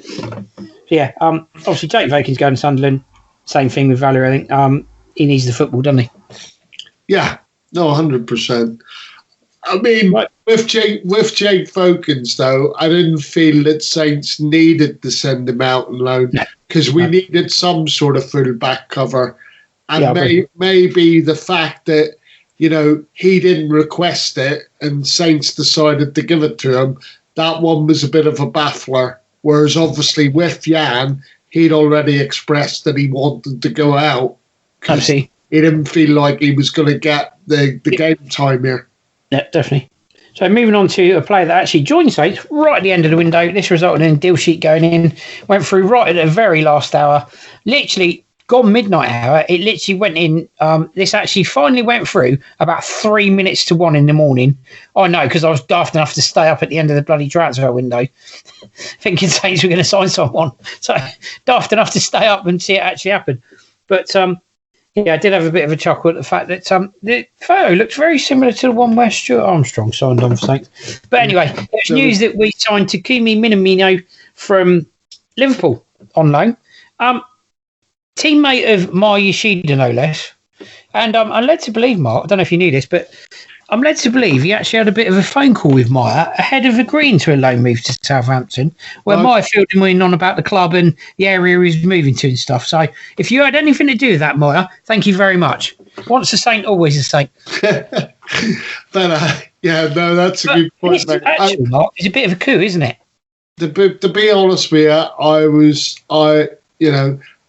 Yeah, obviously Jake Vakin's going to Sunderland. Same thing with Valerie, I think. He needs the football, doesn't he? Yeah, no, 100%. I mean, with Jake Vokins, though, I didn't feel that Saints needed to send him out on loan because we needed some sort of full-back cover. And maybe the fact that, he didn't request it and Saints decided to give it to him, that one was a bit of a baffler. Whereas obviously with Jan, he'd already expressed that he wanted to go out. He didn't feel like he was going to get the game time here. Yeah, definitely. So moving on to a player that actually joined Saints right at the end of the window. This resulted in a deal sheet going in. Went through right at the very last hour. Literally gone midnight hour. It literally went in. This actually finally went through about 3 minutes to 1 in the morning. I know, because I was daft enough to stay up at the end of the bloody transfer window thinking Saints were going to sign someone. So daft enough to stay up and see it actually happen. But yeah, I did have a bit of a chuckle at the fact that the photo looks very similar to the one where Stuart Armstrong signed on for Saints. But anyway, there's news that we signed Takumi Minamino from Liverpool on loan. Teammate of Maya Yoshida, no less. And I'm led to believe, Mark, I don't know if you knew this, but I'm led to believe he actually had a bit of a phone call with Maya ahead of agreeing to a loan move to Southampton, where Maya filled him in on about the club and the area he was moving to and stuff. So if you had anything to do with that, Maya, thank you very much. Once a Saint, always a Saint. But that's a good point. Actually, Mark, it's a bit of a coup, isn't it? To be honest with you,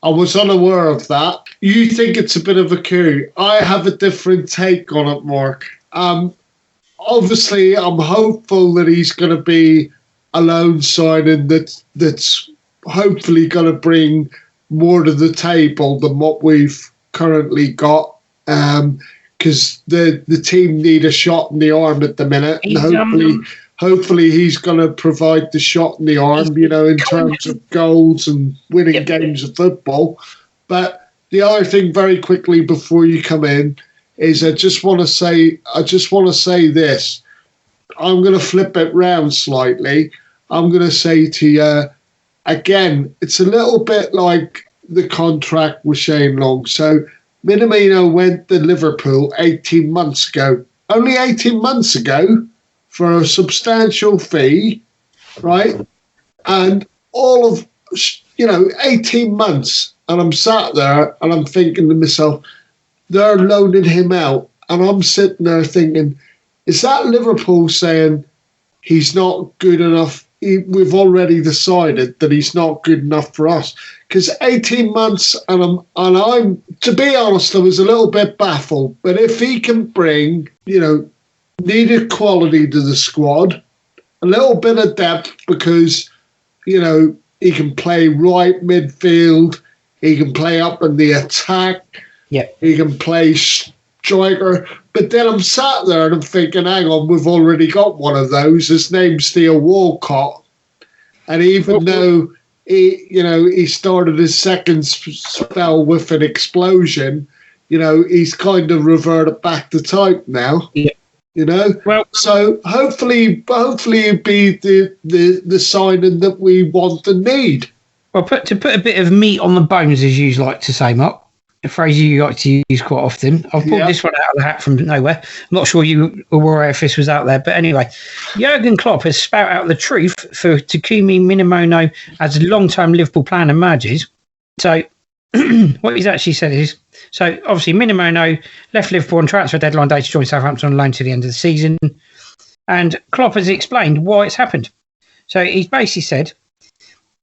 I was unaware of that. You think it's a bit of a coup. I have a different take on it, Mark. Obviously, I'm hopeful that he's going to be a loan signing that's hopefully going to bring more to the table than what we've currently got. Because the team need a shot in the arm at the minute, and hopefully he's going to provide the shot in the arm, in terms of goals and winning games of football. But the other thing, very quickly before you come in, is I just want to say this. I'm going to flip it round slightly. I'm going to say to you, again, it's a little bit like the contract with Shane Long. So Minamino went to Liverpool 18 months ago. Only 18 months ago for a substantial fee, right? And all of, 18 months. And I'm sat there and I'm thinking to myself, they're loaning him out. And I'm sitting there thinking, is that Liverpool saying he's not good enough? We've already decided that he's not good enough for us. Because 18 months, and I'm, to be honest, I was a little bit baffled. But if he can bring, needed quality to the squad, a little bit of depth, because, he can play right midfield, he can play up in the attack, he can play striker. But then I'm sat there and I'm thinking, hang on, we've already got one of those. His name's Theo Walcott. And even though he started his second spell with an explosion, he's kind of reverted back to type now. Yeah. Well, so hopefully it'll be the signing that we want and need. Well, to put a bit of meat on the bones, as you like to say, Mark, a phrase you like to use quite often. I've pulled this one out of the hat from nowhere. I'm not sure you were aware if this was out there, but anyway, Jurgen Klopp has spout out the truth for Takumi Minamino as a long-term Liverpool plan emerges. So what he's actually said is, so obviously Minamino left Liverpool on transfer deadline day to join Southampton on loan to the end of the season, and Klopp has explained why it's happened. So he's basically said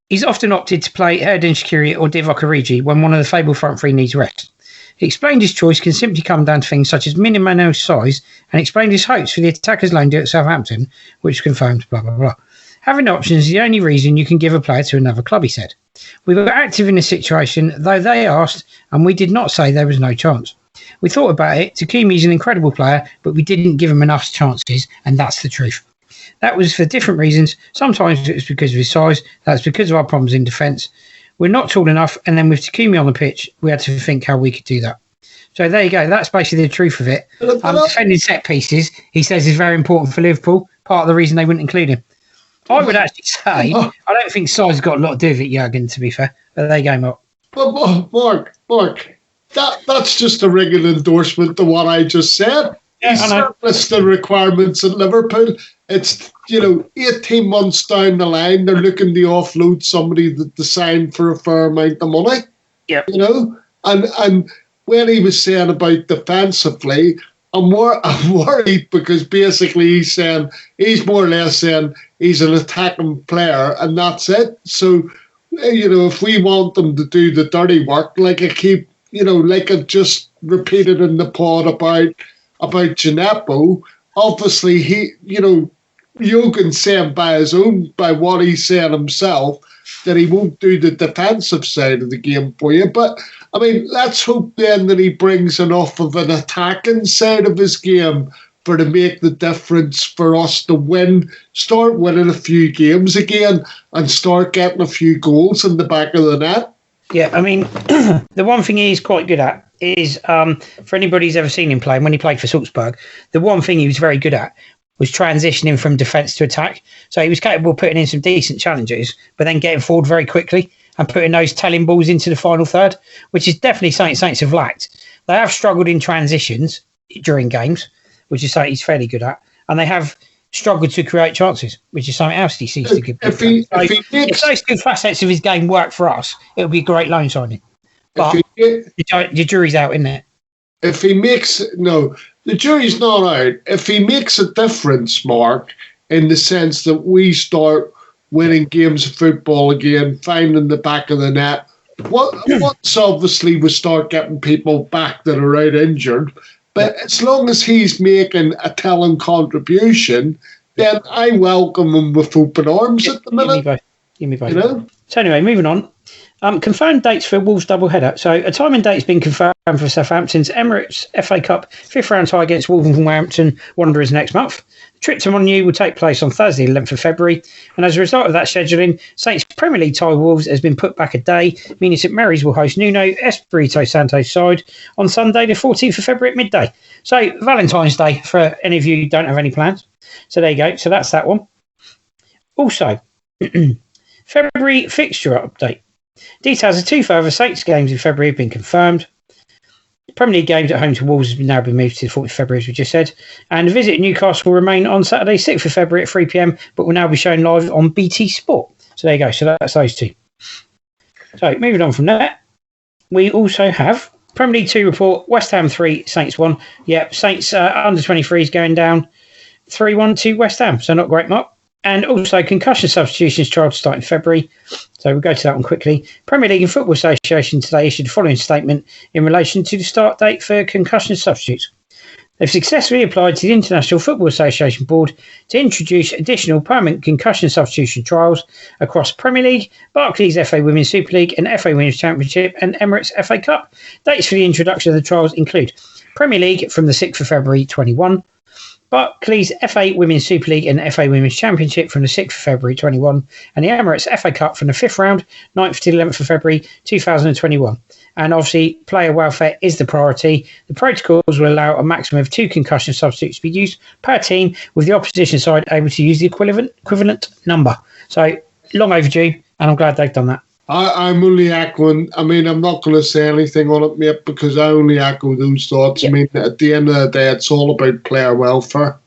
he's often opted to play Xherdan Shaqiri or Divock Origi when one of the fabled front three needs rest. He explained his choice can simply come down to things such as Minamino's size, and explained his hopes for the attacker's loan deal at Southampton, which confirmed blah blah blah. Having options is the only reason you can give a player to another club, he said. We were active in this situation, though they asked, and we did not say there was no chance. We thought about it. Takumi is an incredible player, but we didn't give him enough chances, and that's the truth. That was for different reasons. Sometimes it was because of his size. That's because of our problems in defence. We're not tall enough, and then with Takumi on the pitch, we had to think how we could do that. So there you go. That's basically the truth of it. Defending set pieces, he says, is very important for Liverpool. Part of the reason they wouldn't include him. I would actually say, I don't think size has got a lot to do with it, Jurgen, to be fair. But there you go, Mark. But Mark, that's just a ringing endorsement to what I just said. Yeah, He's surplus the requirements at Liverpool. It's, 18 months down the line, they're looking to offload somebody that signed for a fair amount of money. Yeah. And when he was saying about defensively, I'm worried because basically he's more or less saying he's an attacking player and that's it. So, if we want them to do the dirty work, like I've just repeated in the pod about Gineppo, obviously Jurgen's saying by what he's saying himself that he won't do the defensive side of the game for you. But I mean, let's hope then that he brings enough of an attacking side of his game to make the difference for us to start winning a few games again and start getting a few goals in the back of the net. Yeah, I mean, the one thing he's quite good at is, for anybody who's ever seen him play, when he played for Salzburg, the one thing he was very good at was transitioning from defence to attack. So he was capable of putting in some decent challenges, but then getting forward very quickly and putting those telling balls into the final third, which is definitely something Saints have lacked. They have struggled in transitions during games, which is something he's fairly good at, and they have struggled to create chances, which is something else he seems to give. If those two facets of his game work for us, it would be a great loan signing. But your jury's out, isn't it? If he makes the jury's not out. If he makes a difference, Mark, in the sense that we start winning games of football again, finding the back of the net, once obviously we start getting people back that are out injured. But as long as he's making a telling contribution, then I welcome him with open arms at the minute. Give me both. You know? So anyway, moving on. Confirmed dates for Wolves doubleheader. So a time and date has been confirmed for Southampton's Emirates FA Cup 5th round tie against Wolverhampton Wanderers next month. The trip to Molineux will take place on Thursday, 11th of February. And as a result of that scheduling, Saints Premier League tie Wolves has been put back a day, meaning St Mary's will host Nuno Espirito Santo's side on Sunday, the 14th of February at midday. So Valentine's Day for any of you who don't have any plans. So there you go. So that's that one. Also, February fixture update. Details of 2 further Saints games in February have been confirmed. Premier League games at home to Wolves has now been moved to the 4th of February, as we just said. And the visit at Newcastle will remain on Saturday, 6th of February at 3 p.m, but will now be shown live on BT Sport. So there you go. So that's those two. So moving on from that, we also have Premier League 2 report, West Ham 3, Saints 1. Yep, Saints under 23s going down 3-1 to West Ham. So not great, Mark. And also concussion substitutions trial to start in February. So we'll go to that one quickly. Premier League and Football Association today issued the following statement in relation to the start date for concussion substitutes. They've successfully applied to the International Football Association Board to introduce additional permanent concussion substitution trials across Premier League, Barclays FA Women's Super League and FA Women's Championship and Emirates FA Cup. Dates for the introduction of the trials include Premier League from the 6th of February 21, Barclays FA Women's Super League and FA Women's Championship from the 6th of February 21, and the Emirates FA Cup from the 5th round, 9th to 11th of February 2021. And obviously, player welfare is the priority. The protocols will allow a maximum of 2 concussion substitutes to be used per team, with the opposition side able to use the equivalent number. So, long overdue, and I'm glad they've done that. I'm only echoing. I mean, I'm not going to say anything on it, mate, because I only echo those thoughts. Yeah. I mean, at the end of the day, it's all about player welfare.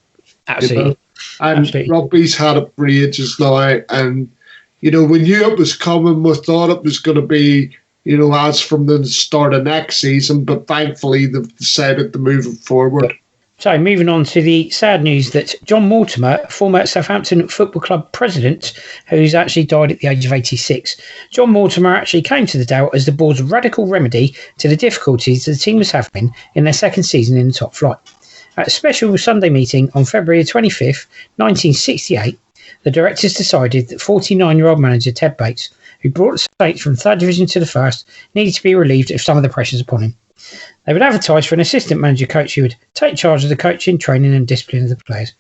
Absolutely. You know? And Absolutely. Rugby's had it for ages now. And, you know, we knew it was coming. We thought it was going to be, you know, as from the start of next season. But thankfully, they've decided to move it forward. So, moving on to the sad news that John Mortimer, former Southampton Football Club president, who's actually died at the age of 86. John Mortimer actually came to the Dale as the board's radical remedy to the difficulties the team was having in their second season in the top flight. At a special Sunday meeting on February 25th, 1968, the directors decided that 49-year-old manager Ted Bates, who brought the Saints from 3rd Division to the 1st, needed to be relieved of some of the pressures upon him. They would advertise for an assistant manager coach who would take charge of the coaching, training and discipline of the players.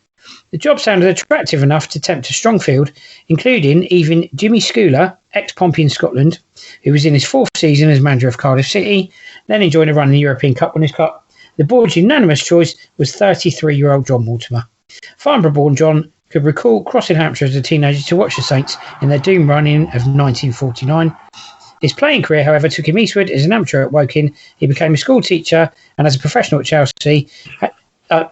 The job sounded attractive enough to tempt a strong field, including even Jimmy Schooler, ex-Pompey in Scotland, who was in his 4th season as manager of Cardiff City, then enjoying a run in the European Cup Winners' Cup. The board's unanimous choice was 33-year-old John Mortimer. Farnborough-born John could recall crossing Hampshire as a teenager to watch the Saints in their doom run-in of 1949. His playing career, however, took him eastward. As an amateur at Woking, he became a school teacher and as a professional at Chelsea,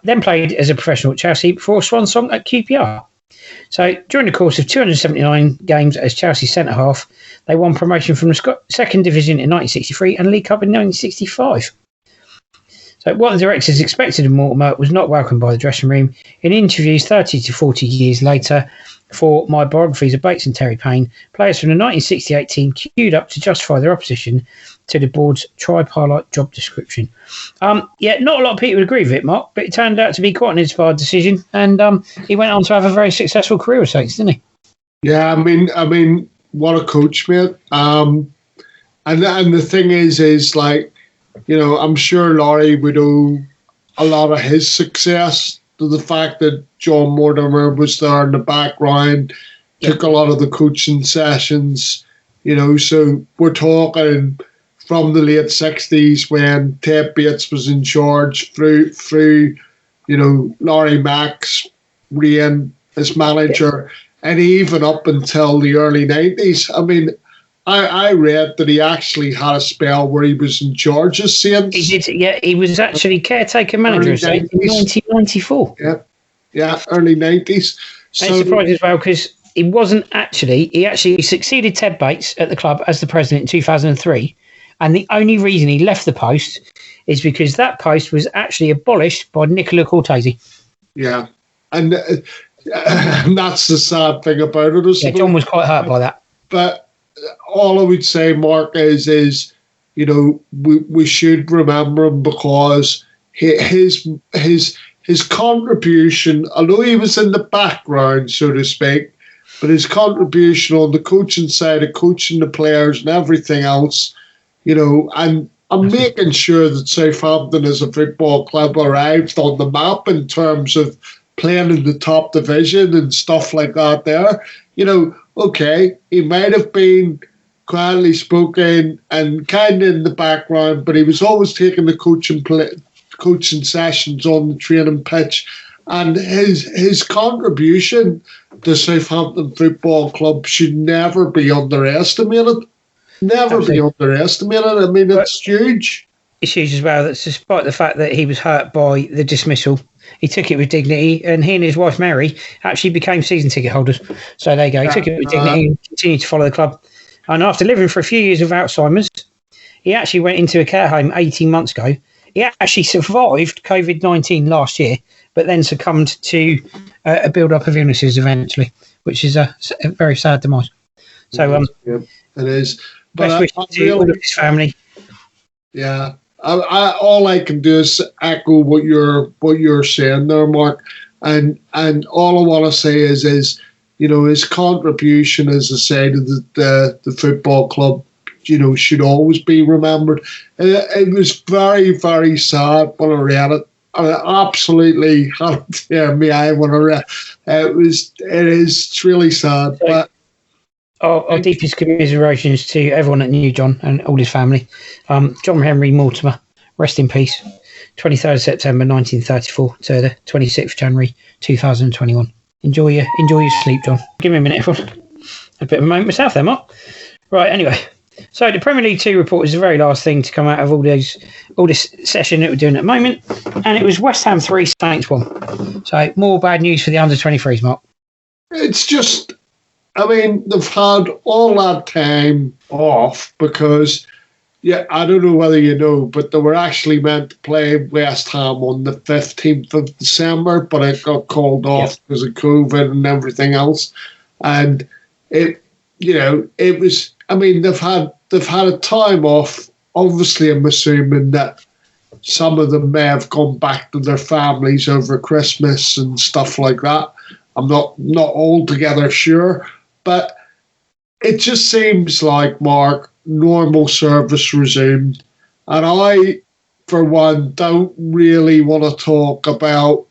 then played as a professional at Chelsea before a swan song at QPR. So during the course of 279 games as Chelsea centre-half, they won promotion from the 2nd Division in 1963 and League Cup in 1965. So what the directors expected of Mortimer was not welcomed by the dressing room. In interviews 30 to 40 years later, for my biographies of Bates and Terry Payne, players from the 1968 team queued up to justify their opposition to the board's tripartite job description. Not a lot of people would agree with it, Mark, but it turned out to be quite an inspired decision, and he went on to have a very successful career with Saints, didn't he? Yeah, I mean, what a coach, mate. And the thing is like, you know, I'm sure Laurie would owe a lot of his success to the fact that John Mortimer was there in the background, took a lot of the coaching sessions, you know. So we're talking from the late 60s when Ted Bates was in charge through you know, Laurie Mack's reign as manager, and even up until the early 90s. I mean, I read that he actually had a spell where he was in charge of Saints. He did, yeah. He was actually caretaker manager of Saints in 1994. Yeah, early 90s. So, and it's surprising as well because he actually succeeded Ted Bates at the club as the president in 2003. And the only reason he left the post is because that post was actually abolished by Nicola Cortese. Yeah. And that's the sad thing about it. Yeah, John was quite hurt by that. But all I would say, Mark, is you know, we should remember him because his contribution, although he was in the background, so to speak, but his contribution on the coaching side of coaching the players and everything else, and I'm making sure that Southampton as a football club arrived on the map in terms of playing in the top division and stuff like that there. Okay, he might have been quietly spoken and kind of in the background, but he was always taking the coaching sessions on the training pitch. And his contribution to Southampton Football Club should never be underestimated. Never be underestimated. I mean, it's huge. It's huge as well. That's despite the fact that he was hurt by the dismissal. He took it with dignity, and he and his wife Mary actually became season ticket holders. So there you go. He took it with dignity and continued to follow the club. And after living for a few years with Alzheimer's, he actually went into a care home 18 months ago. He actually survived COVID-19 last year, but then succumbed to a build-up of illnesses eventually, which is a very sad demise. So, it is. Best wishes to all of his family. Yeah, all I can do is echo what you're saying there, Mark, and all I want to say is his contribution, as I say, to the football club, should always be remembered. It was very, very sad when I read it. I absolutely had to tear me eye when I read it. It's really sad. But our deepest commiserations to everyone that knew John and all his family. John Henry Mortimer, rest in peace. 23rd September 1934 to the 26th January 2021. Enjoy your sleep, John. Give me a minute, everyone. A bit of a moment myself there, Mark. Right, anyway. So the Premier League 2 report is the very last thing to come out of all this session that we're doing at the moment. And it was West Ham 3, Saints 1. So more bad news for the under-23s, Mark. It's just, they've had all that time off because, I don't know whether you know, but they were actually meant to play West Ham on the 15th of December, but it got called off because of COVID and everything else. And it was, they've had a time off. Obviously, I'm assuming that some of them may have gone back to their families over Christmas and stuff like that. I'm not altogether sure, but it just seems like, Mark, normal service resumed. And I, for one, don't really want to talk about,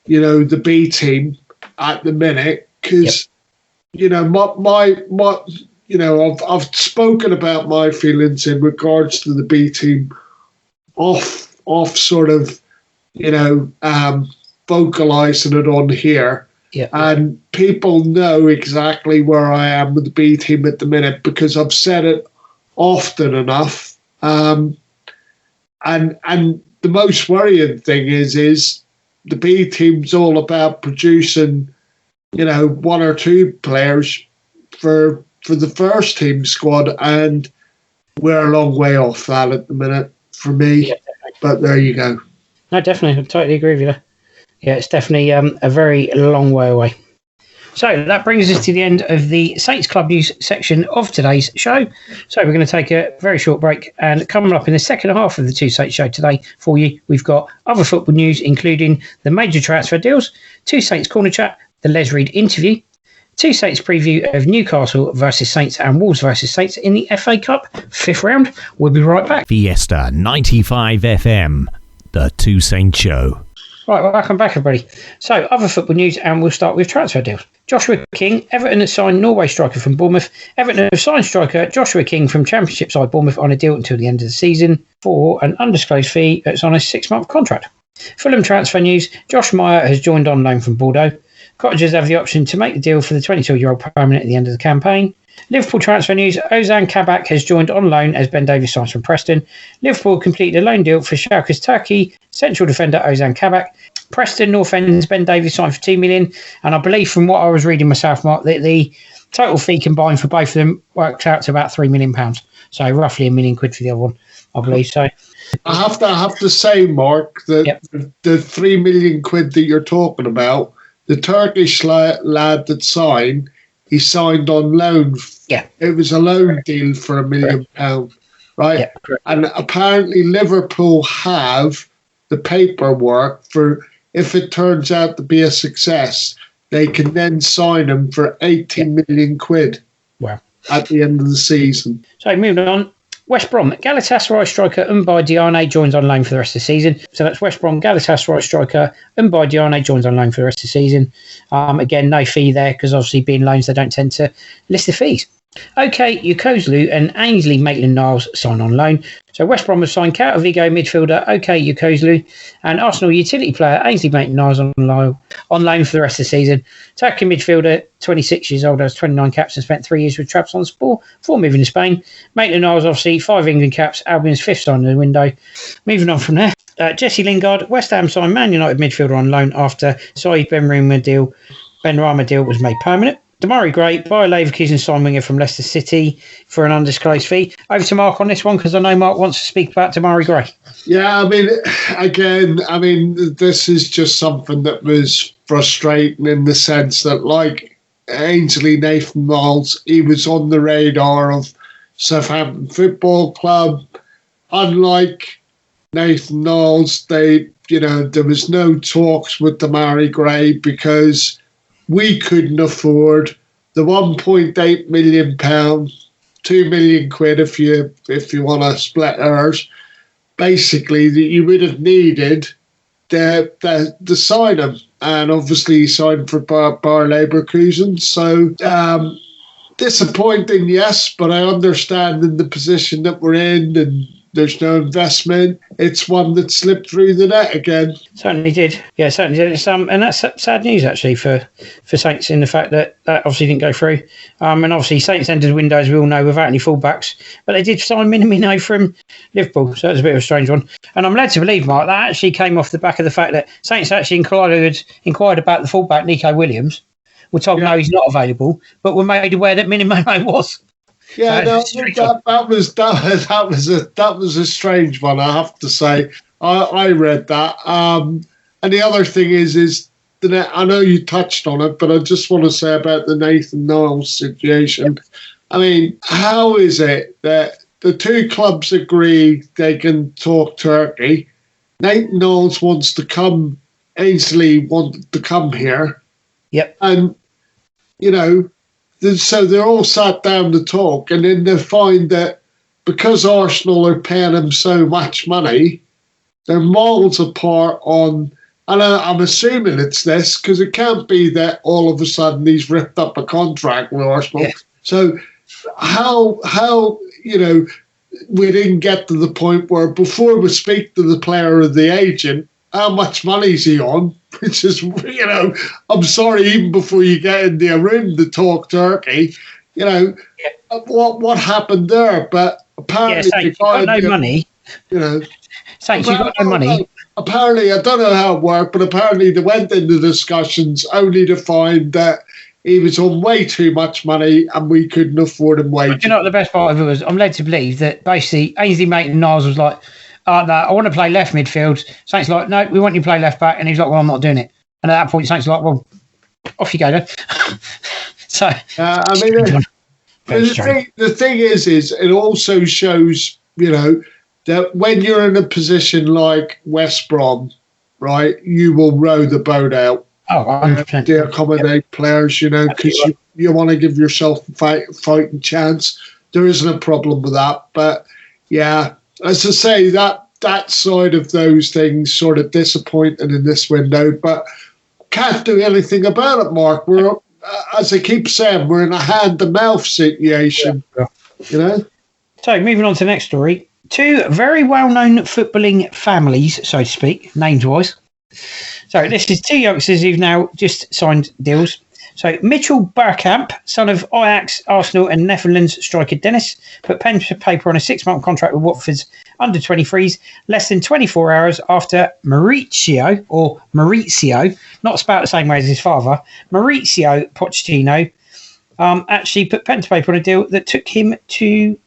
the B team at the minute because, I've spoken about my feelings in regards to the B team off sort of, vocalising it on here. Yeah. And people know exactly where I am with the B team at the minute because I've said it often enough. And the most worrying thing is the B team's all about producing, one or two players for the first team squad, and we're a long way off that at the minute for me. Yeah, but there you go. No, definitely. I totally agree with you there. Yeah, it's definitely a very long way away. So that brings us to the end of the Saints Club News section of today's show. So we're going to take a very short break, and coming up in the second half of the Two Saints show today for you, we've got other football news, including the major transfer deals, Two Saints Corner Chat, the Les Reed interview, Two Saints preview of Newcastle versus Saints and Wolves versus Saints in the FA Cup 5th round. We'll be right back. Fiesta 95 FM, the Two Saints show. Right, well, welcome back, everybody. So, other football news, and we'll start with transfer deals. Joshua King, Everton has signed Norway striker from Bournemouth. Everton have signed striker Joshua King from Championship side Bournemouth on a deal until the end of the season for an undisclosed fee that's on a 6-month contract. Fulham transfer news, Josh Meyer has joined on loan from Bordeaux. Cottagers have the option to make the deal for the 22-year-old permanent at the end of the campaign. Liverpool transfer news, Ozan Kabak has joined on loan as Ben Davies signs from Preston. Liverpool completed a loan deal for Schalke's Turkey central defender Ozan Kabak. Preston North End's Ben Davies signed for $2 million, and I believe from what I was reading myself, Mark, that the total fee combined for both of them works out to about £3 million. So roughly £1 million for the other one, I believe. So I have to say, Mark, that the £3 million that you're talking about, the Turkish lad that signed, he signed on loan. Yeah. It was a loan deal for £1 million, right? Yeah, correct. And apparently Liverpool have the paperwork for, if it turns out to be a success, they can then sign him for 18 million quid. Wow. At the end of the season. So moving on. West Brom. Galatasaray striker Mbaye Diagne joins on loan for the rest of the season. So that's West Brom. Galatasaray striker Mbaye Diagne joins on loan for the rest of the season. Again, no fee there because obviously being loans, they don't tend to list the fees. OK, Yokozlu and Ainsley Maitland-Niles sign on loan. So West Brom have signed Celta Vigo midfielder OK Yokozlu and Arsenal utility player Ainsley Maitland-Niles on loan for the rest of the season. Attacking midfielder, 26 years old, has 29 caps and spent 3 years with Trabzonspor before moving to Spain. Maitland-Niles, obviously, 5 England caps, Albion's 5th sign in the window. Moving on from there. Jesse Lingard, West Ham signed Man United midfielder on loan after Saeed Benrahma deal was made permanent. Demarai Gray, Bayer Leverkusen signed winger from Leicester City for an undisclosed fee. Over to Mark on this one because I know Mark wants to speak about Demarai Gray. Yeah, this is just something that was frustrating in the sense that, like Ainsley Maitland-Niles, he was on the radar of Southampton Football Club. Unlike Maitland-Niles, there was no talks with Demarai Gray because we couldn't afford the £1.8 million, £2 million quid if you want to split hairs. Basically, that you would have needed to sign him, and obviously he signed for Bayer Leverkusen. So disappointing, yes, but I understand in the position that we're in and there's no investment. It's one that slipped through the net again. Certainly did. Yeah, certainly did. And that's sad news, actually, for Saints in the fact that obviously didn't go through. And obviously Saints entered the window, as we all know, without any fullbacks. But they did sign Minamino from Liverpool, so it was a bit of a strange one. And I'm led to believe, Mark, that actually came off the back of the fact that Saints actually inquired about the fullback, Nico Williams. We're told, no, he's not available, but we're made aware that Minamino was. Yeah, that was a strange one, I have to say. I read that. And the other thing is that I know you touched on it, but I just want to say about the Maitland-Niles situation. I mean, how is it that the two clubs agree they can talk Turkey? Maitland-Niles wants to come, Ainsley wanted to come here. Yep. And, so they're all sat down to talk, and then they find that because Arsenal are paying them so much money, they're miles apart on. And I'm assuming it's this because it can't be that all of a sudden he's ripped up a contract with Arsenal. Yeah. So how we didn't get to the point where before we speak to the player or the agent, how much money is he on? Which is, I'm sorry, even before you get in the room to talk Turkey, what happened there? But apparently, Saints, you got no money. Saints, you got no money. Apparently, I don't know how it worked, but apparently they went into discussions only to find that he was on way too much money and we couldn't afford him way too much. You know what the best part of it was? I'm led to believe that basically Ainsley Maitland-Niles was like, no, I want to play left midfield. Saints like, no, we want you to play left back. And he's like, well, I'm not doing it. And at that point, Saints like, well, off you go then. So, the thing is it also shows, that when you're in a position like West Brom, right, you will row the boat out. Oh, 100%. To accommodate players, because you want to give yourself a fighting chance. There isn't a problem with that. But, yeah, as I say, that side of those things sort of disappointing in this window, but can't do anything about it, Mark. We're, as I keep saying, we're in a hand-to-mouth situation, So, moving on to the next story. Two very well-known footballing families, so to speak, names-wise. So this is two youngsters who've now just signed deals. So Mitchell Bergkamp, son of Ajax, Arsenal and Netherlands striker Dennis, put pen to paper on a 6-month contract with Watford's under-23s less than 24 hours after Mauricio, not spelled the same way as his father, Mauricio Pochettino, actually put pen to paper on a deal that took him to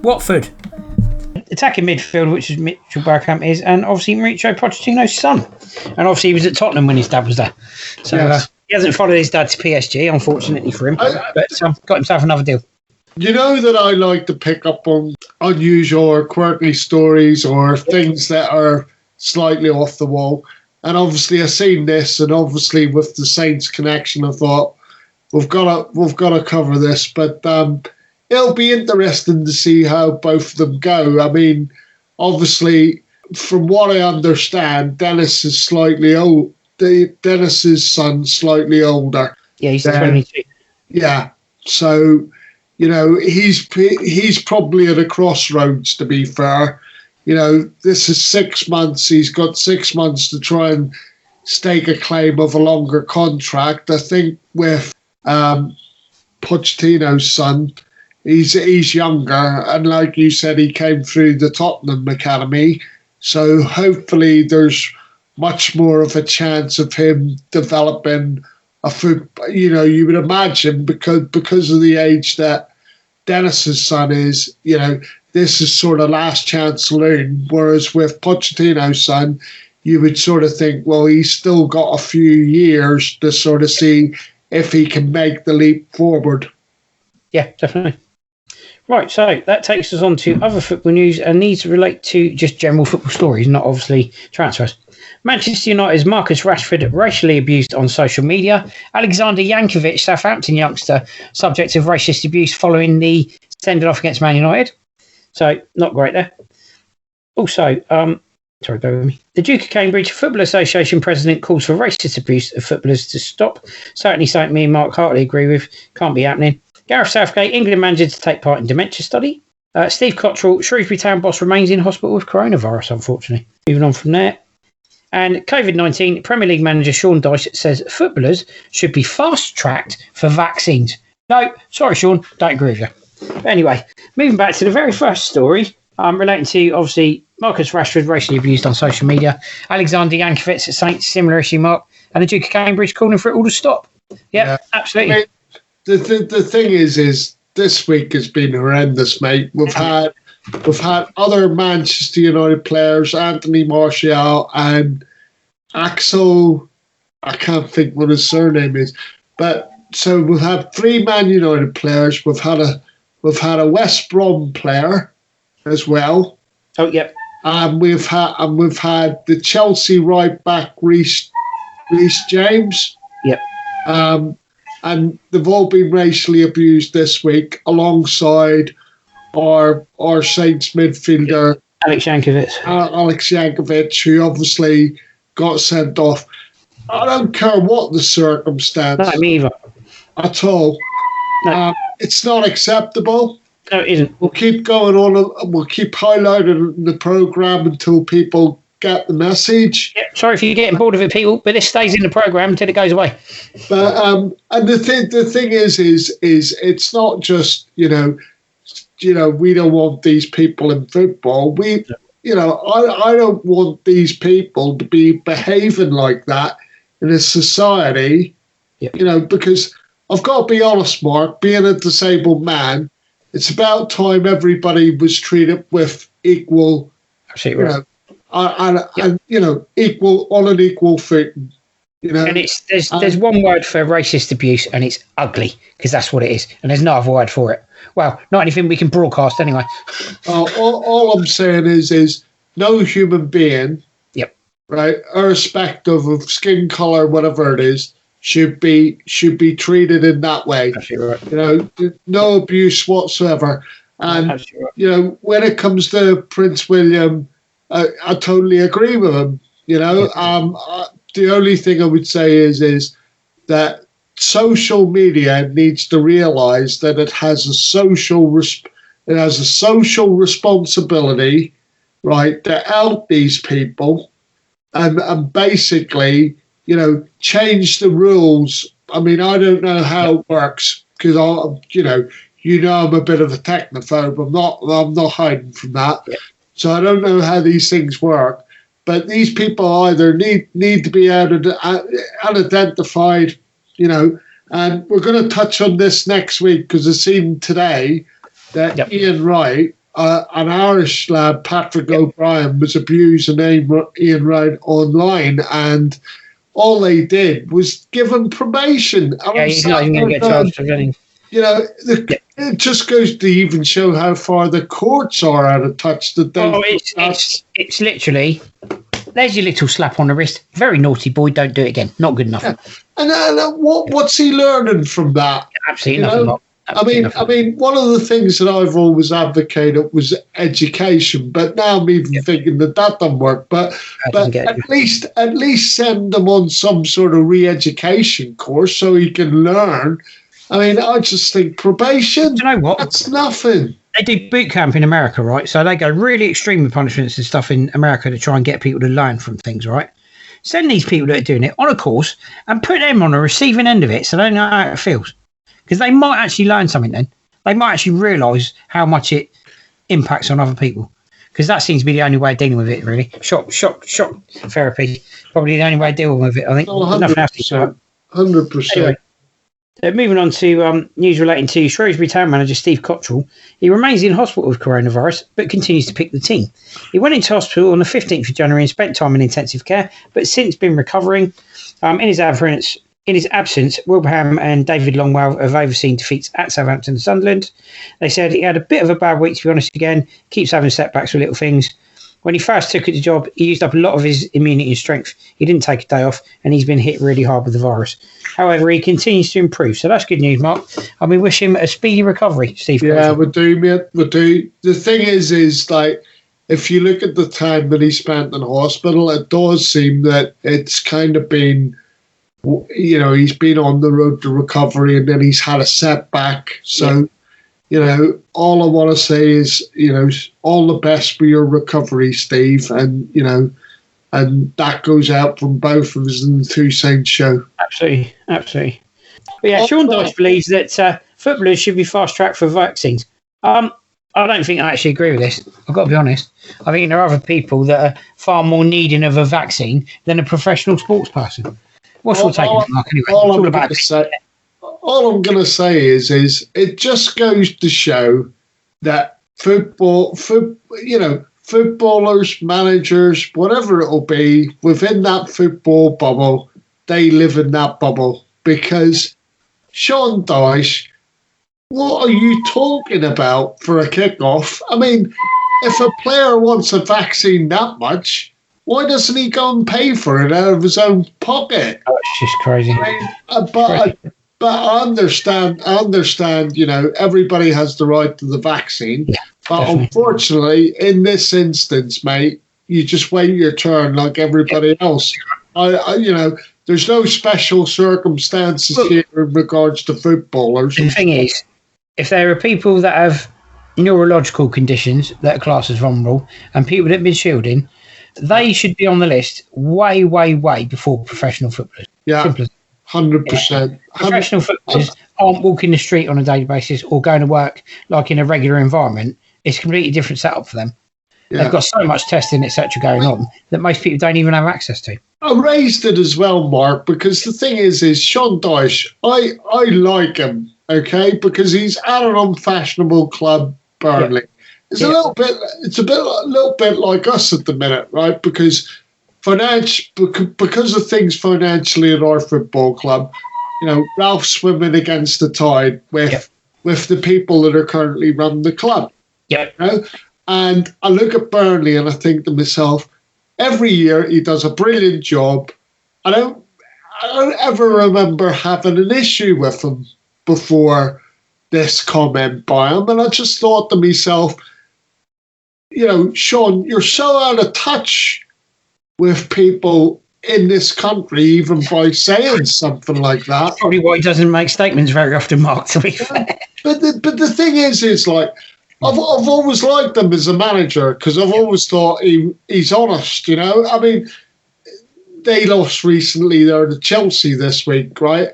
Watford. Attacking midfield, which is Mitchell Bergkamp is, and obviously Mauricio Pochettino's son. And obviously he was at Tottenham when his dad was there. So yes. He hasn't followed his dad to PSG, unfortunately for him, but got himself another deal. You know that I like to pick up on unusual or quirky stories or things that are slightly off the wall. And obviously, I seen this, and obviously with the Saints connection, I thought we've got to cover this. But it'll be interesting to see how both of them go. I mean, obviously, from what I understand, Dennis's son's slightly older. Yeah, he's 22. Yeah, so he's probably at a crossroads. To be fair, this is 6 months. He's got 6 months to try and stake a claim of a longer contract. I think with Pochettino's son, he's younger, and like you said, he came through the Tottenham academy. So hopefully, there's much more of a chance of him developing a foot. You would imagine because of the age that Dennis's son is. This is sort of last chance saloon. Whereas with Pochettino's son, you would sort of think, well, he's still got a few years to sort of see if he can make the leap forward. Yeah, definitely. Right, so that takes us on to other football news, and these relate to just general football stories, not obviously transfers. Manchester United's Marcus Rashford racially abused on social media. Alexander Yankovic, Southampton youngster, subject of racist abuse following the sending off against Man United. So, not great there. Also, sorry, bear with me. The Duke of Cambridge Football Association president calls for racist abuse of footballers to stop. Certainly something me and Mark Hartley agree with. Can't be happening. Gareth Southgate, England manager to take part in dementia study. Steve Cottrell, Shrewsbury Town boss, remains in hospital with coronavirus, unfortunately. Moving on from there. And COVID-19, Premier League manager Sean Dyche says footballers should be fast-tracked for vaccines. No, sorry, Sean, don't agree with you. But anyway, moving back to the very first story, relating to, obviously, Marcus Rashford racially abused on social media. Alexander Yankovic at Saints, similar issue, Mark. And the Duke of Cambridge calling for it all to stop. Yeah, absolutely. I mean, the thing is this week has been horrendous, mate. We've had other Manchester United players, Anthony Martial and Axel. I can't think what his surname is, but so we've had 3 Man United players. We've had a West Brom player as well. Oh, yep. And we've had the Chelsea right back Reece James. Yep. And they've all been racially abused this week, alongside our Saints midfielder Alex Yankovic, who obviously got sent off. I don't care what the circumstance. No, me either. At all. No. It's not acceptable. No, it isn't. We'll keep going on, and we'll keep highlighting the programme until people get the message. Yeah, sorry if you're getting bored of it, people, but this stays in the programme until it goes away. But and the thing is it's not just we don't want these people in football. I don't want these people to be behaving like that in a society. Yep. Because I've got to be honest, Mark, being a disabled man, it's about time everybody was treated with equal. Absolutely right. And equal on an equal footing. And there's one word for racist abuse, and it's ugly, because that's what it is, and there's no other word for it. Well, not anything we can broadcast anyway. All I'm saying is no human being, yep, right, irrespective of skin color, whatever it is, should be treated in that way. Absolutely right. No abuse whatsoever. And right. When it comes to Prince William, I totally agree with him. The only thing I would say is that social media needs to realise that it has a social responsibility, right, to help these people and basically, change the rules. I mean, I don't know how it works because I'm a bit of a technophobe. I'm not hiding from that. Yeah. So I don't know how these things work, but these people either need to be identified, and we're going to touch on this next week because I've seen today that Ian Wright, an Irish lad, Patrick O'Brien, was abusing Ian Wright online, and all they did was give him probation. He's not even going to get charged for anything. It just goes to even show how far the courts are out of touch. That it's literally there's your little slap on the wrist. Very naughty boy. Don't do it again. Not good enough. Yeah. And what's he learning from that? Absolutely nothing. Mark. I mean, one of the things that I've always advocated was education, but now I'm even thinking that doesn't work. But at least send them on some sort of re-education course so he can learn. I mean, I just think probation. Do you know what? That's nothing. They do boot camp in America, right? So they go really extreme with punishments and stuff in America to try and get people to learn from things, right? Send these people that are doing it on a course and put them on the receiving end of it so they know how it feels. Because they might actually learn something then. They might actually realise how much it impacts on other people. Because that seems to be the only way of dealing with it, really. Shock therapy. Probably the only way of dealing with it, I think. 100%. 100%. Anyway, moving on to news relating to Shrewsbury Town manager Steve Cottrell. He remains in hospital with coronavirus, but continues to pick the team. He went into hospital on the 15th of January and spent time in intensive care, but since been recovering. In his absence, Wilbraham and David Longwell have overseen defeats at Southampton and Sunderland. They said he had a bit of a bad week, to be honest, again. Keeps having setbacks with little things. When he first took the job, he used up a lot of his immunity and strength. He didn't take a day off, and he's been hit really hard with the virus. However, he continues to improve, so that's good news, Mark. And we wish him a speedy recovery, Steve. Yeah, we do, mate. We do. The thing is like, if you look at the time that he spent in hospital, it does seem that it's kind of been, you know, he's been on the road to recovery and then he's had a setback. So, you know, all I want to say is, you know, all the best for your recovery, Steve. And, you know, and that goes out from both of us in the Two Saints show. Absolutely. But yeah, Sean Dyche believes that footballers should be fast-tracked for vaccines. I don't think I actually agree with this. I've got to be honest. I think there are other people that are far more needing of a vaccine than a professional sports person. What's your take on it, Mark? Anyway, all I'm going to say is it just goes to show that footballers, managers, whatever it'll be, within that football bubble, they live in that bubble. Because Sean Dyche, what are you talking about for a kickoff? I mean, if a player wants a vaccine that much, why doesn't he go and pay for it out of his own pocket? Oh, it's just crazy. But I understand, you know, everybody has the right to the vaccine. Yeah, but definitely. Unfortunately, in this instance, mate, you just wait your turn like everybody else. You know, there's no special circumstances here in regards to footballers. The thing is, if there are people that have neurological conditions that are classed as vulnerable and people that have been shielding, they should be on the list way, way, way before professional footballers. Yeah, 100%. Professional footballers aren't walking the street on a daily basis or going to work like in a regular environment. It's a completely different setup for them. Yeah. They've got so much testing, etc., going on that most people don't even have access to. I raised it as well, Mark, because the thing is Sean Dyche, I like him, okay, because he's at an unfashionable club, Burnley. Yeah. It's a little bit like us at the minute, right? Because because of things financially at our football club, you know, Ralph's swimming against the tide with the people that are currently running the club. Yeah. You know? And I look at Burnley and I think to myself, every year he does a brilliant job. I don't ever remember having an issue with him before this comment by him. And I just thought to myself, you know, Sean, you're so out of touch with people in this country, even by saying something like that. That's probably why he doesn't make statements very often, Mark, to be fair. But the thing is like, I've always liked him as a manager because I've always thought he's honest, you know. I mean, they lost recently there to Chelsea this week, right?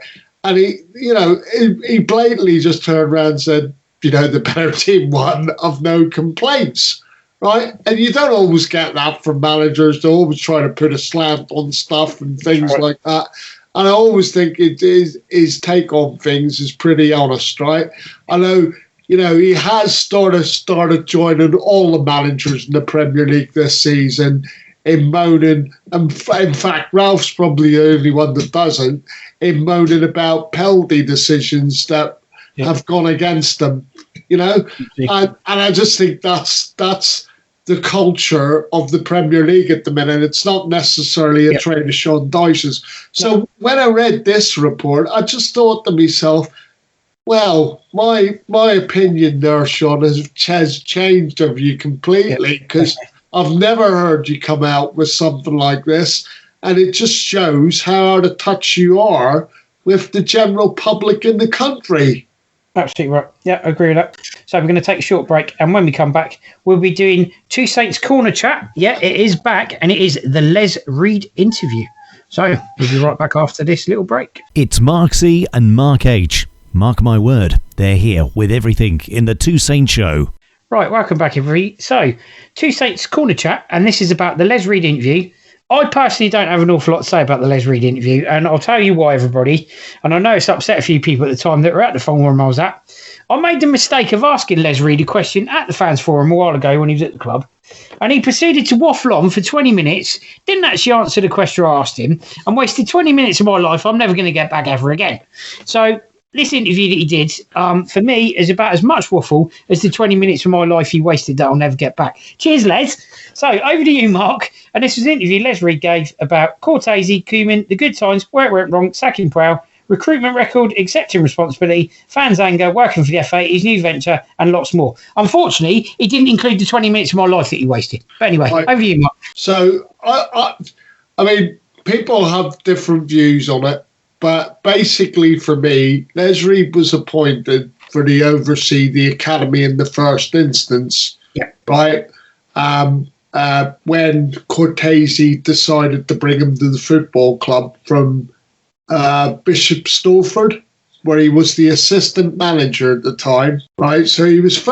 And he blatantly just turned around and said, you know, the better team won, I've no complaints, right? And you don't always get that from managers. They always try to put a slant on stuff and things like that. And I always think his take on things is pretty honest, right? I know, you know, he has started joining all the managers in the Premier League this season in moaning, and in fact, Ralph's probably the only one that doesn't, in moaning about penalty decisions that have gone against them, you know? And I just think that's the the culture of the Premier League at the minute. It's not necessarily a trade of Sean Dyche's. So when I read this report, I just thought to myself, well, my opinion there, Sean, has changed of you completely, because I've never heard you come out with something like this, and it just shows how out of touch you are with the general public in the country. Absolutely right. Yeah, I agree with that. So we're going to take a short break, and when we come back, we'll be doing Two Saints Corner Chat. Yeah, it is back, and it is the Les Reed interview. So we'll be right back after this little break. It's Mark C and Mark H. Mark my word, they're here with everything in the Two Saints Show. Right, welcome back, everybody. So, Two Saints Corner Chat, and this is about the Les Reed interview. I personally don't have an awful lot to say about the Les Reed interview, and I'll tell you why, everybody. And I know it's upset a few people at the time that were at the forum I was at. I made the mistake of asking Les Reed a question at the fans forum a while ago when he was at the club, and he proceeded to waffle on for 20 minutes, didn't actually answer the question I asked him, and wasted 20 minutes of my life I'm never going to get back ever again. So this interview that he did, for me, is about as much waffle as the 20 minutes of my life he wasted that I'll never get back. Cheers, Les. So, over to you, Mark. And this was an interview Les Reed gave about Cortese, Koeman, the good times, where it went wrong, sacking Prowl, recruitment record, accepting responsibility, fans' anger, working for the FA, his new venture, and lots more. Unfortunately, he didn't include the 20 minutes of my life that he wasted. But anyway, over to you, Mark. So, I mean, people have different views on it. But basically, for me, Les Reed was appointed to oversee the academy in the first instance, right? When Cortese decided to bring him to the football club from Bishop Stortford, where he was the assistant manager at the time, right? So he was,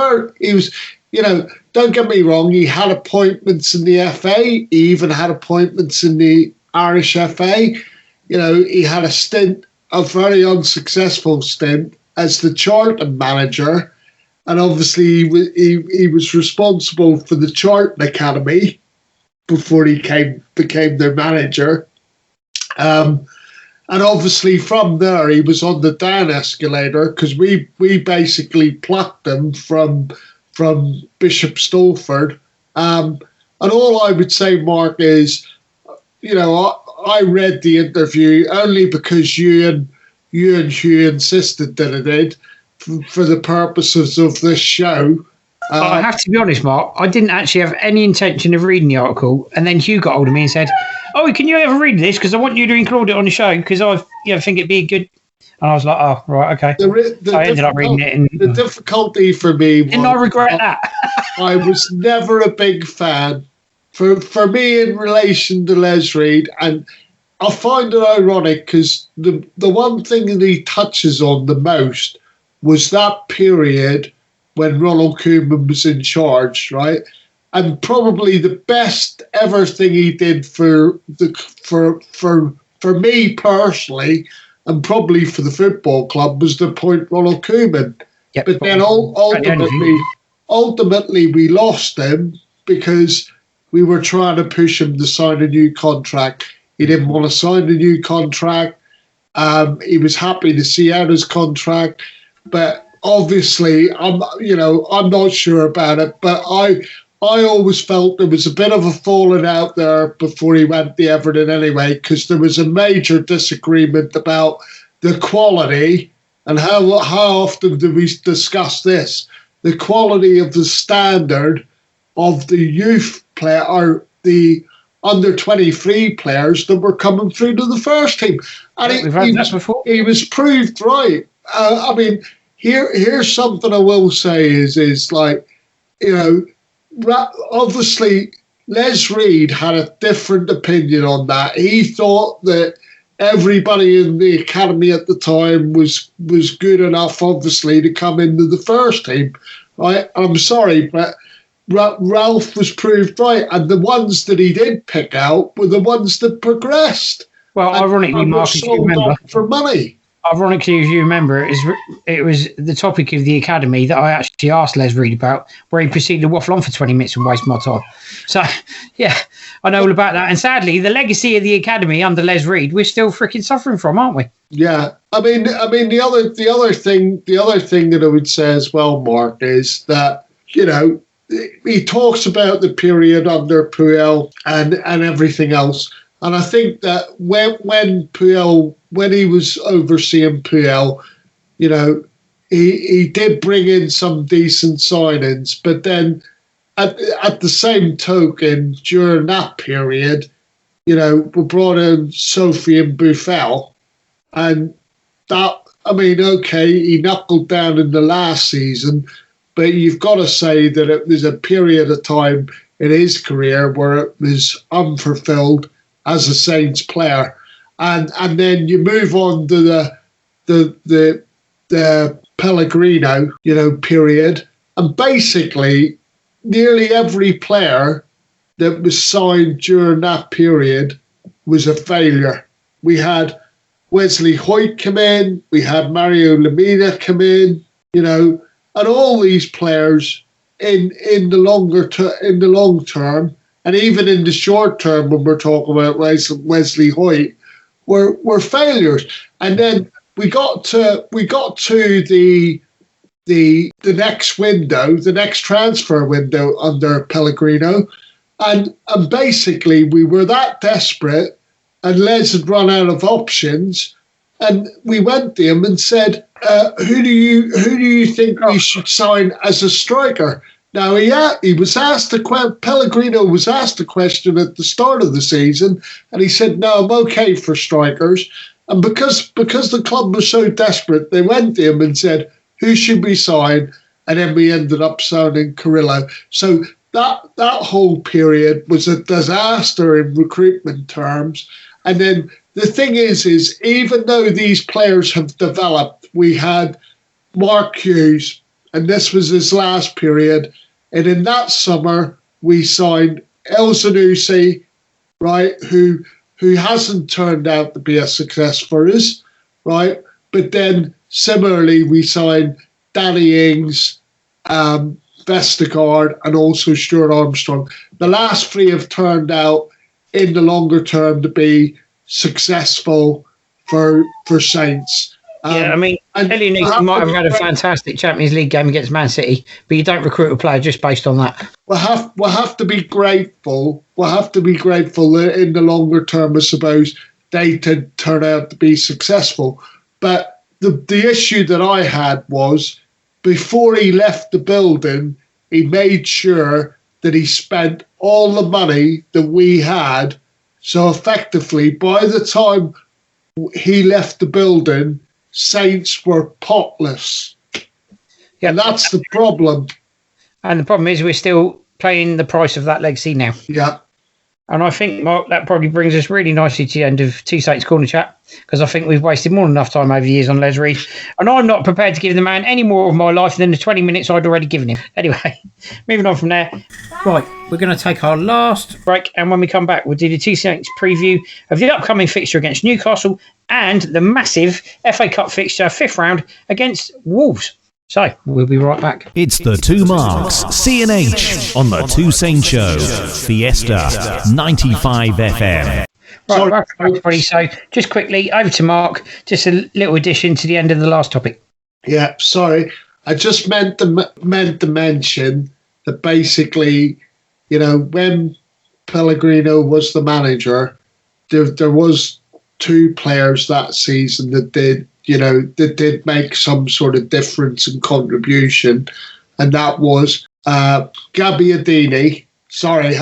don't get me wrong, he had appointments in the FA, he even had appointments in the Irish FA. He had a very unsuccessful stint as the Charlton manager, and obviously he was responsible for the Charlton Academy before he became their manager. And obviously from there he was on the down escalator, because we basically plucked him from Bishop Stortford. And all I would say, Mark, is, I read the interview only because you and Hugh insisted that I did for the purposes of this show. I have to be honest, Mark, I didn't actually have any intention of reading the article, and then Hugh got hold of me and said, "Oh, can you ever read this? Because I want you to include it on the show, because I think it'd be a good." And I was like, "Oh, right, okay." I ended up reading it. And the difficulty for me was, didn't I regret that? I was never a big fan. For me, in relation to Les Reed, and I find it ironic because the one thing that he touches on the most was that period when Ronald Koeman was in charge, right? And probably the best ever thing he did for me personally, and probably for the football club, was to appoint Ronald Koeman. Yep. But then ultimately we lost him because we were trying to push him to sign a new contract. He didn't want to sign a new contract. He was happy to see out his contract, but obviously, I'm not sure about it. But I always felt there was a bit of a falling out there before he went to Everton anyway, because there was a major disagreement about the quality, and how often do we discuss this? The quality of the standard of the youth player, or the under 23 players that were coming through to the first team, and he was proved right. I mean, here's something I will say is like, obviously Les Reed had a different opinion on that. He thought that everybody in the academy at the time was good enough, obviously, to come into the first team, right? I'm sorry, but Ralph was proved right, and the ones that he did pick out were the ones that progressed. Well, ironically, Mark, if you remember, for money. Ironically, if you remember, it was the topic of the academy that I actually asked Les Reed about, where he proceeded to waffle on for 20 minutes and waste my time. So, yeah, I know all about that. And sadly, the legacy of the academy under Les Reed, we're still freaking suffering from, aren't we? Yeah, I mean, the other thing that I would say as well, Mark, is that he talks about the period under Puel and everything else. And I think that when he was overseeing Puel, you know, he did bring in some decent signings, but then at the same token, during that period, you know, we brought in Sophie and Buffel, and that, I mean, okay, he knuckled down in the last season, but you've got to say that it was a period of time in his career where it was unfulfilled as a Saints player, and then you move on to the Pellegrino, you know, period, and basically nearly every player that was signed during that period was a failure. We had Wesley Hoyt come in, we had Mario Lemina come in, you know, and all these players in the long term, and even in the short term, when we're talking about Wesley Hoyt, were failures. And then we got to the next window, the next transfer window under Pellegrino, and basically we were that desperate, and Les had run out of options, and we went to him and said, "Who do you think we should sign as a striker?" Now he was asked Pellegrino was asked a question at the start of the season, and he said, "No, I'm okay for strikers." And because the club was so desperate, they went to him and said, "Who should we sign?" And then we ended up signing Carrillo. So that whole period was a disaster in recruitment terms. And then the thing is even though these players have developed, we had Mark Hughes, and this was his last period. And in that summer, we signed El Zanussi, right, who hasn't turned out to be a success for us, right? But then similarly, we signed Danny Ings, Vestergaard, and also Stuart Armstrong. The last three have turned out in the longer term to be successful for Saints. Yeah, I mean, Elyounoussi might have had a fantastic Champions League game against Man City, but you don't recruit a player just based on that. We'll have to be grateful. We'll have to be grateful that in the longer term, I suppose, they did turn out to be successful. But the issue that I had was, before he left the building, he made sure that he spent all the money that we had. So effectively, by the time he left the building, Saints were potless. Yeah, and that's the problem. And the problem is we're still paying the price of that legacy now. Yeah. And I think, Mark, that probably brings us really nicely to the end of Two Saints Corner Chat, because I think we've wasted more than enough time over the years on Les Reed. And I'm not prepared to give the man any more of my life than the 20 minutes I'd already given him. Anyway, moving on from there. Right, we're going to take our last break. And when we come back, we'll do the Two Saints preview of the upcoming fixture against Newcastle and the massive FA Cup fixture, 5th round, against Wolves. So, we'll be right back. It's the Two Marks, CNH, on the Two Saints Show, Fiesta 95 FM. Right, everybody. So, just quickly, over to Mark. Just a little addition to the end of the last topic. Yeah, sorry. I just meant to mention that basically, you know, when Pellegrino was the manager, there was 2 players that season that did make some sort of difference and contribution, and that was Gabbiadini. Sorry,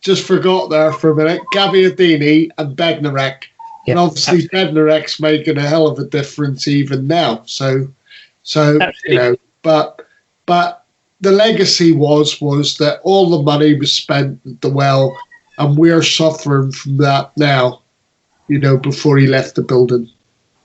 just forgot there for a minute. Gabbiadini and Bednarek. Yep. And obviously Bednarek's making a hell of a difference even now. So absolutely. You know, but the legacy was that all the money was spent at the well, and we're suffering from that now, you know, before he left the building.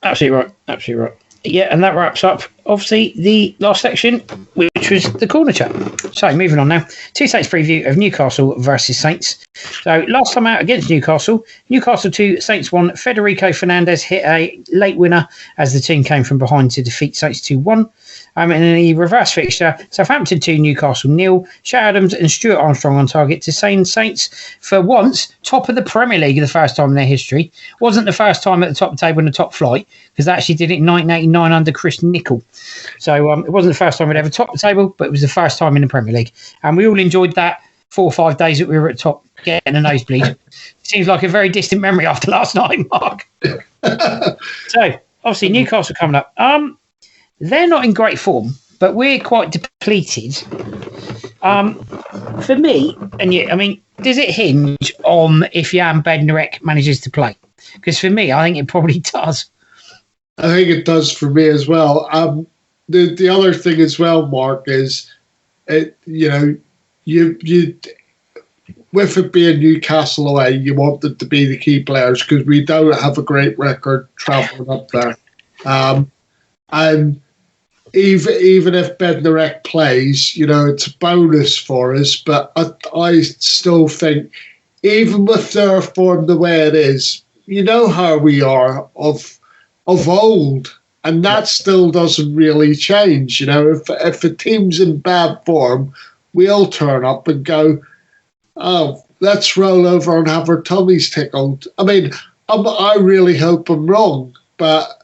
Absolutely right. Yeah, and that wraps up, obviously, the last section, which was the corner chat. So, moving on now. Two Saints preview of Newcastle versus Saints. So, last time out against Newcastle 2, Saints 1. Federico Fernandez hit a late winner as the team came from behind to defeat Saints 2-1. In the reverse fixture, Southampton 2, Newcastle 0. Shea Adams and Stuart Armstrong on target to Saints for once top of the Premier League for the first time in their history. Wasn't the first time at the top of the table in the top flight, because they actually did it in 1989 under Chris Nicholl. So it wasn't the first time we'd ever topped the table, but it was the first time in the Premier League. And we all enjoyed that 4 or 5 days that we were at top getting a nosebleed. Seems like a very distant memory after last night, Mark. So, obviously, Newcastle coming up. They're not in great form, but we're quite depleted. For me, does it hinge on if Jan Bednarek manages to play? Because for me, I think it probably does. I think it does for me as well. The other thing as well, Mark, is you with it being Newcastle away, you want them to be the key players because we don't have a great record travelling up there. And even if Bednarek plays, it's a bonus for us. But I still think, even with their form the way it is, how we are of old, and that still doesn't really change. If a team's in bad form, we'll turn up and go, oh, let's roll over and have our tummies tickled. I really hope I'm wrong, but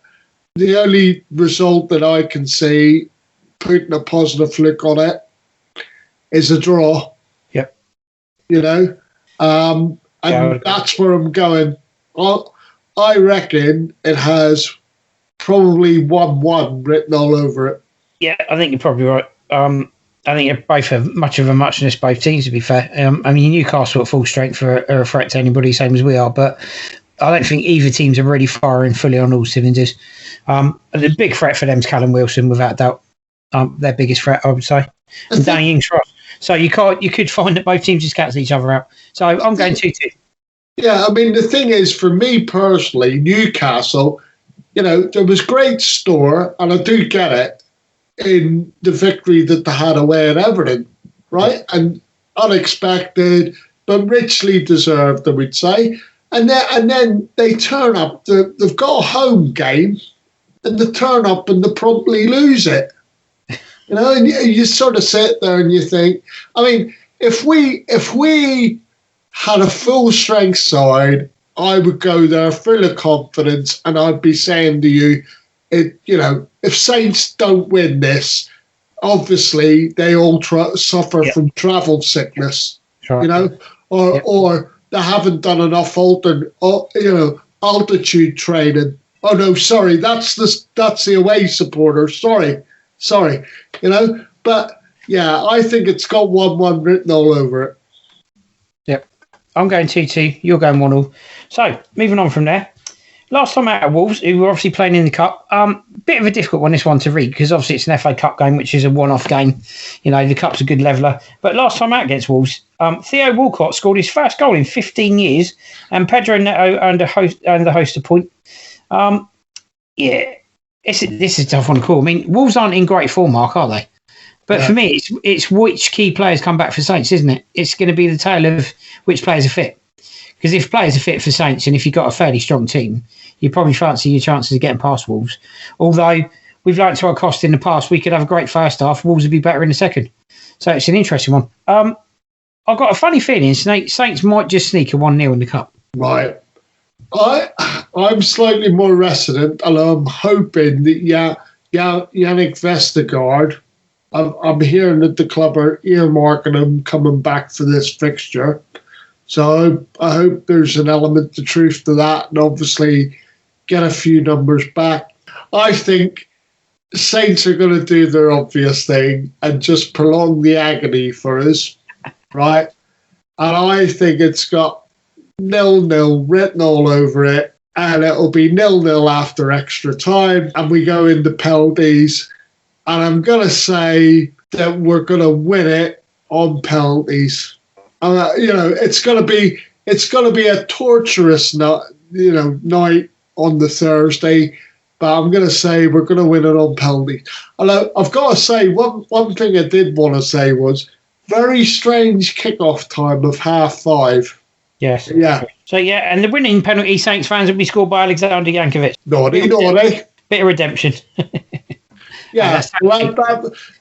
the only result that I can see, putting a positive look on it, is a draw. Yep. And that's where I'm going. I reckon it has probably 1-1 written all over it. Yeah, I think you're probably right. I think they're both have much of a muchness, both teams, to be fair. Newcastle at full strength are a threat to anybody, same as we are, but I don't think either teams are really firing fully on all cylinders. The big threat for them is Callum Wilson, without doubt. Their biggest threat, I would say. And Danny Ings-Ross. So you could find that both teams just cancel each other out. So I'm going 2-2. Yeah, the thing is, for me personally, Newcastle, there was great store, and I do get it, in the victory that they had away at Everton, right? And unexpected, but richly deserved, I would say. And then they turn up, they've got a home game, and they turn up and they promptly lose it. And you sort of sit there and you think, if we had a full strength side, I would go there full of confidence, and I'd be saying to you, if Saints don't win this, obviously they all suffer from travel sickness, Sure. or they haven't done enough altitude training. Oh no, sorry, that's the away supporter. Sorry, But yeah, I think it's got 1-1 written all over it. Yep, I'm going 2-2. You're going 1-1. So moving on from there. Last time out at Wolves, who were obviously playing in the Cup, bit of a difficult one, this one to read, because obviously it's an FA Cup game, which is a one-off game. The Cup's a good leveller. But last time out against Wolves, Theo Walcott scored his first goal in 15 years, and Pedro Neto earned the host a point. This is a tough one to call. Wolves aren't in great form, Mark, are they? But for me, it's which key players come back for Saints, isn't it? It's going to be the tale of which players are fit. Because if players are fit for Saints, and if you've got a fairly strong team, you probably fancy your chances of getting past Wolves. Although we've learnt to our cost in the past, we could have a great first half, Wolves would be better in the second. So it's an interesting one. I've got a funny feeling Saints might just sneak a 1-0 in the Cup. Right. I'm slightly more reticent, and I'm hoping that Yannick Vestergaard, I'm hearing that the club are earmarking him coming back for this fixture. So I hope there's an element of truth to that, and obviously get a few numbers back. I think Saints are going to do their obvious thing and just prolong the agony for us, right? And I think it's got 0-0 written all over it, and it'll be 0-0 after extra time, and we go into penalties. And I'm going to say that we're going to win it on penalties. It's going to be a torturous night on the Thursday, but I'm going to say we're going to win it on penalties. And I've got to say, one thing I did want to say was very strange kickoff time of 5:30. Yes. Yeah. So and the winning penalty, Saints fans, will be scored by Alexander Jankovic. Naughty. Bit of redemption. Yeah,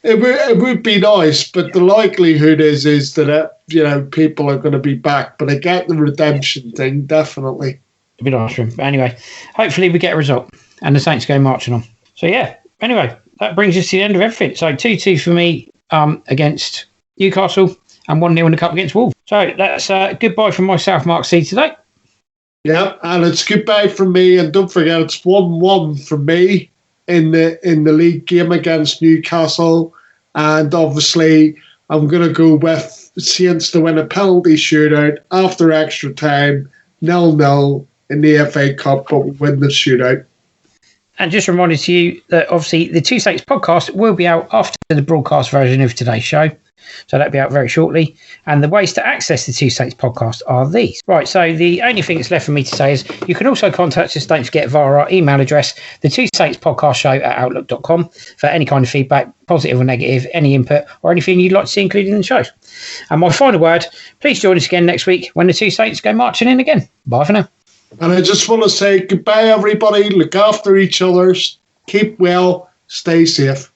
it would be nice, but the likelihood is that people are going to be back. But I get the redemption thing, definitely. It'd be nice for him. But anyway, hopefully we get a result and the Saints go marching on. So yeah, anyway, that brings us to the end of everything. So 2-2 for me against Newcastle and 1-0 in the cup against Wolves. So that's goodbye from myself, Mark C, today. Yeah, and it's goodbye from me, and don't forget it's 1-1 from me in the league game against Newcastle, and obviously I'm going to go with Saints to win a penalty shootout after extra time, 0-0 in the FA Cup, but we'll win the shootout. And just reminding to you that obviously the Two Saints podcast will be out after the broadcast version of today's show. So that'll be out very shortly. And the ways to access the Two Saints podcast are these. Right, so the only thing that's left for me to say is you can also contact us, don't forget, via our email address, the Two Saints podcast show at outlook.com, for any kind of feedback, positive or negative, any input, or anything you'd like to see included in the show. And my final word, please join us again next week when the Two Saints go marching in again. Bye for now. And I just want to say goodbye, everybody. Look after each other. Keep well. Stay safe.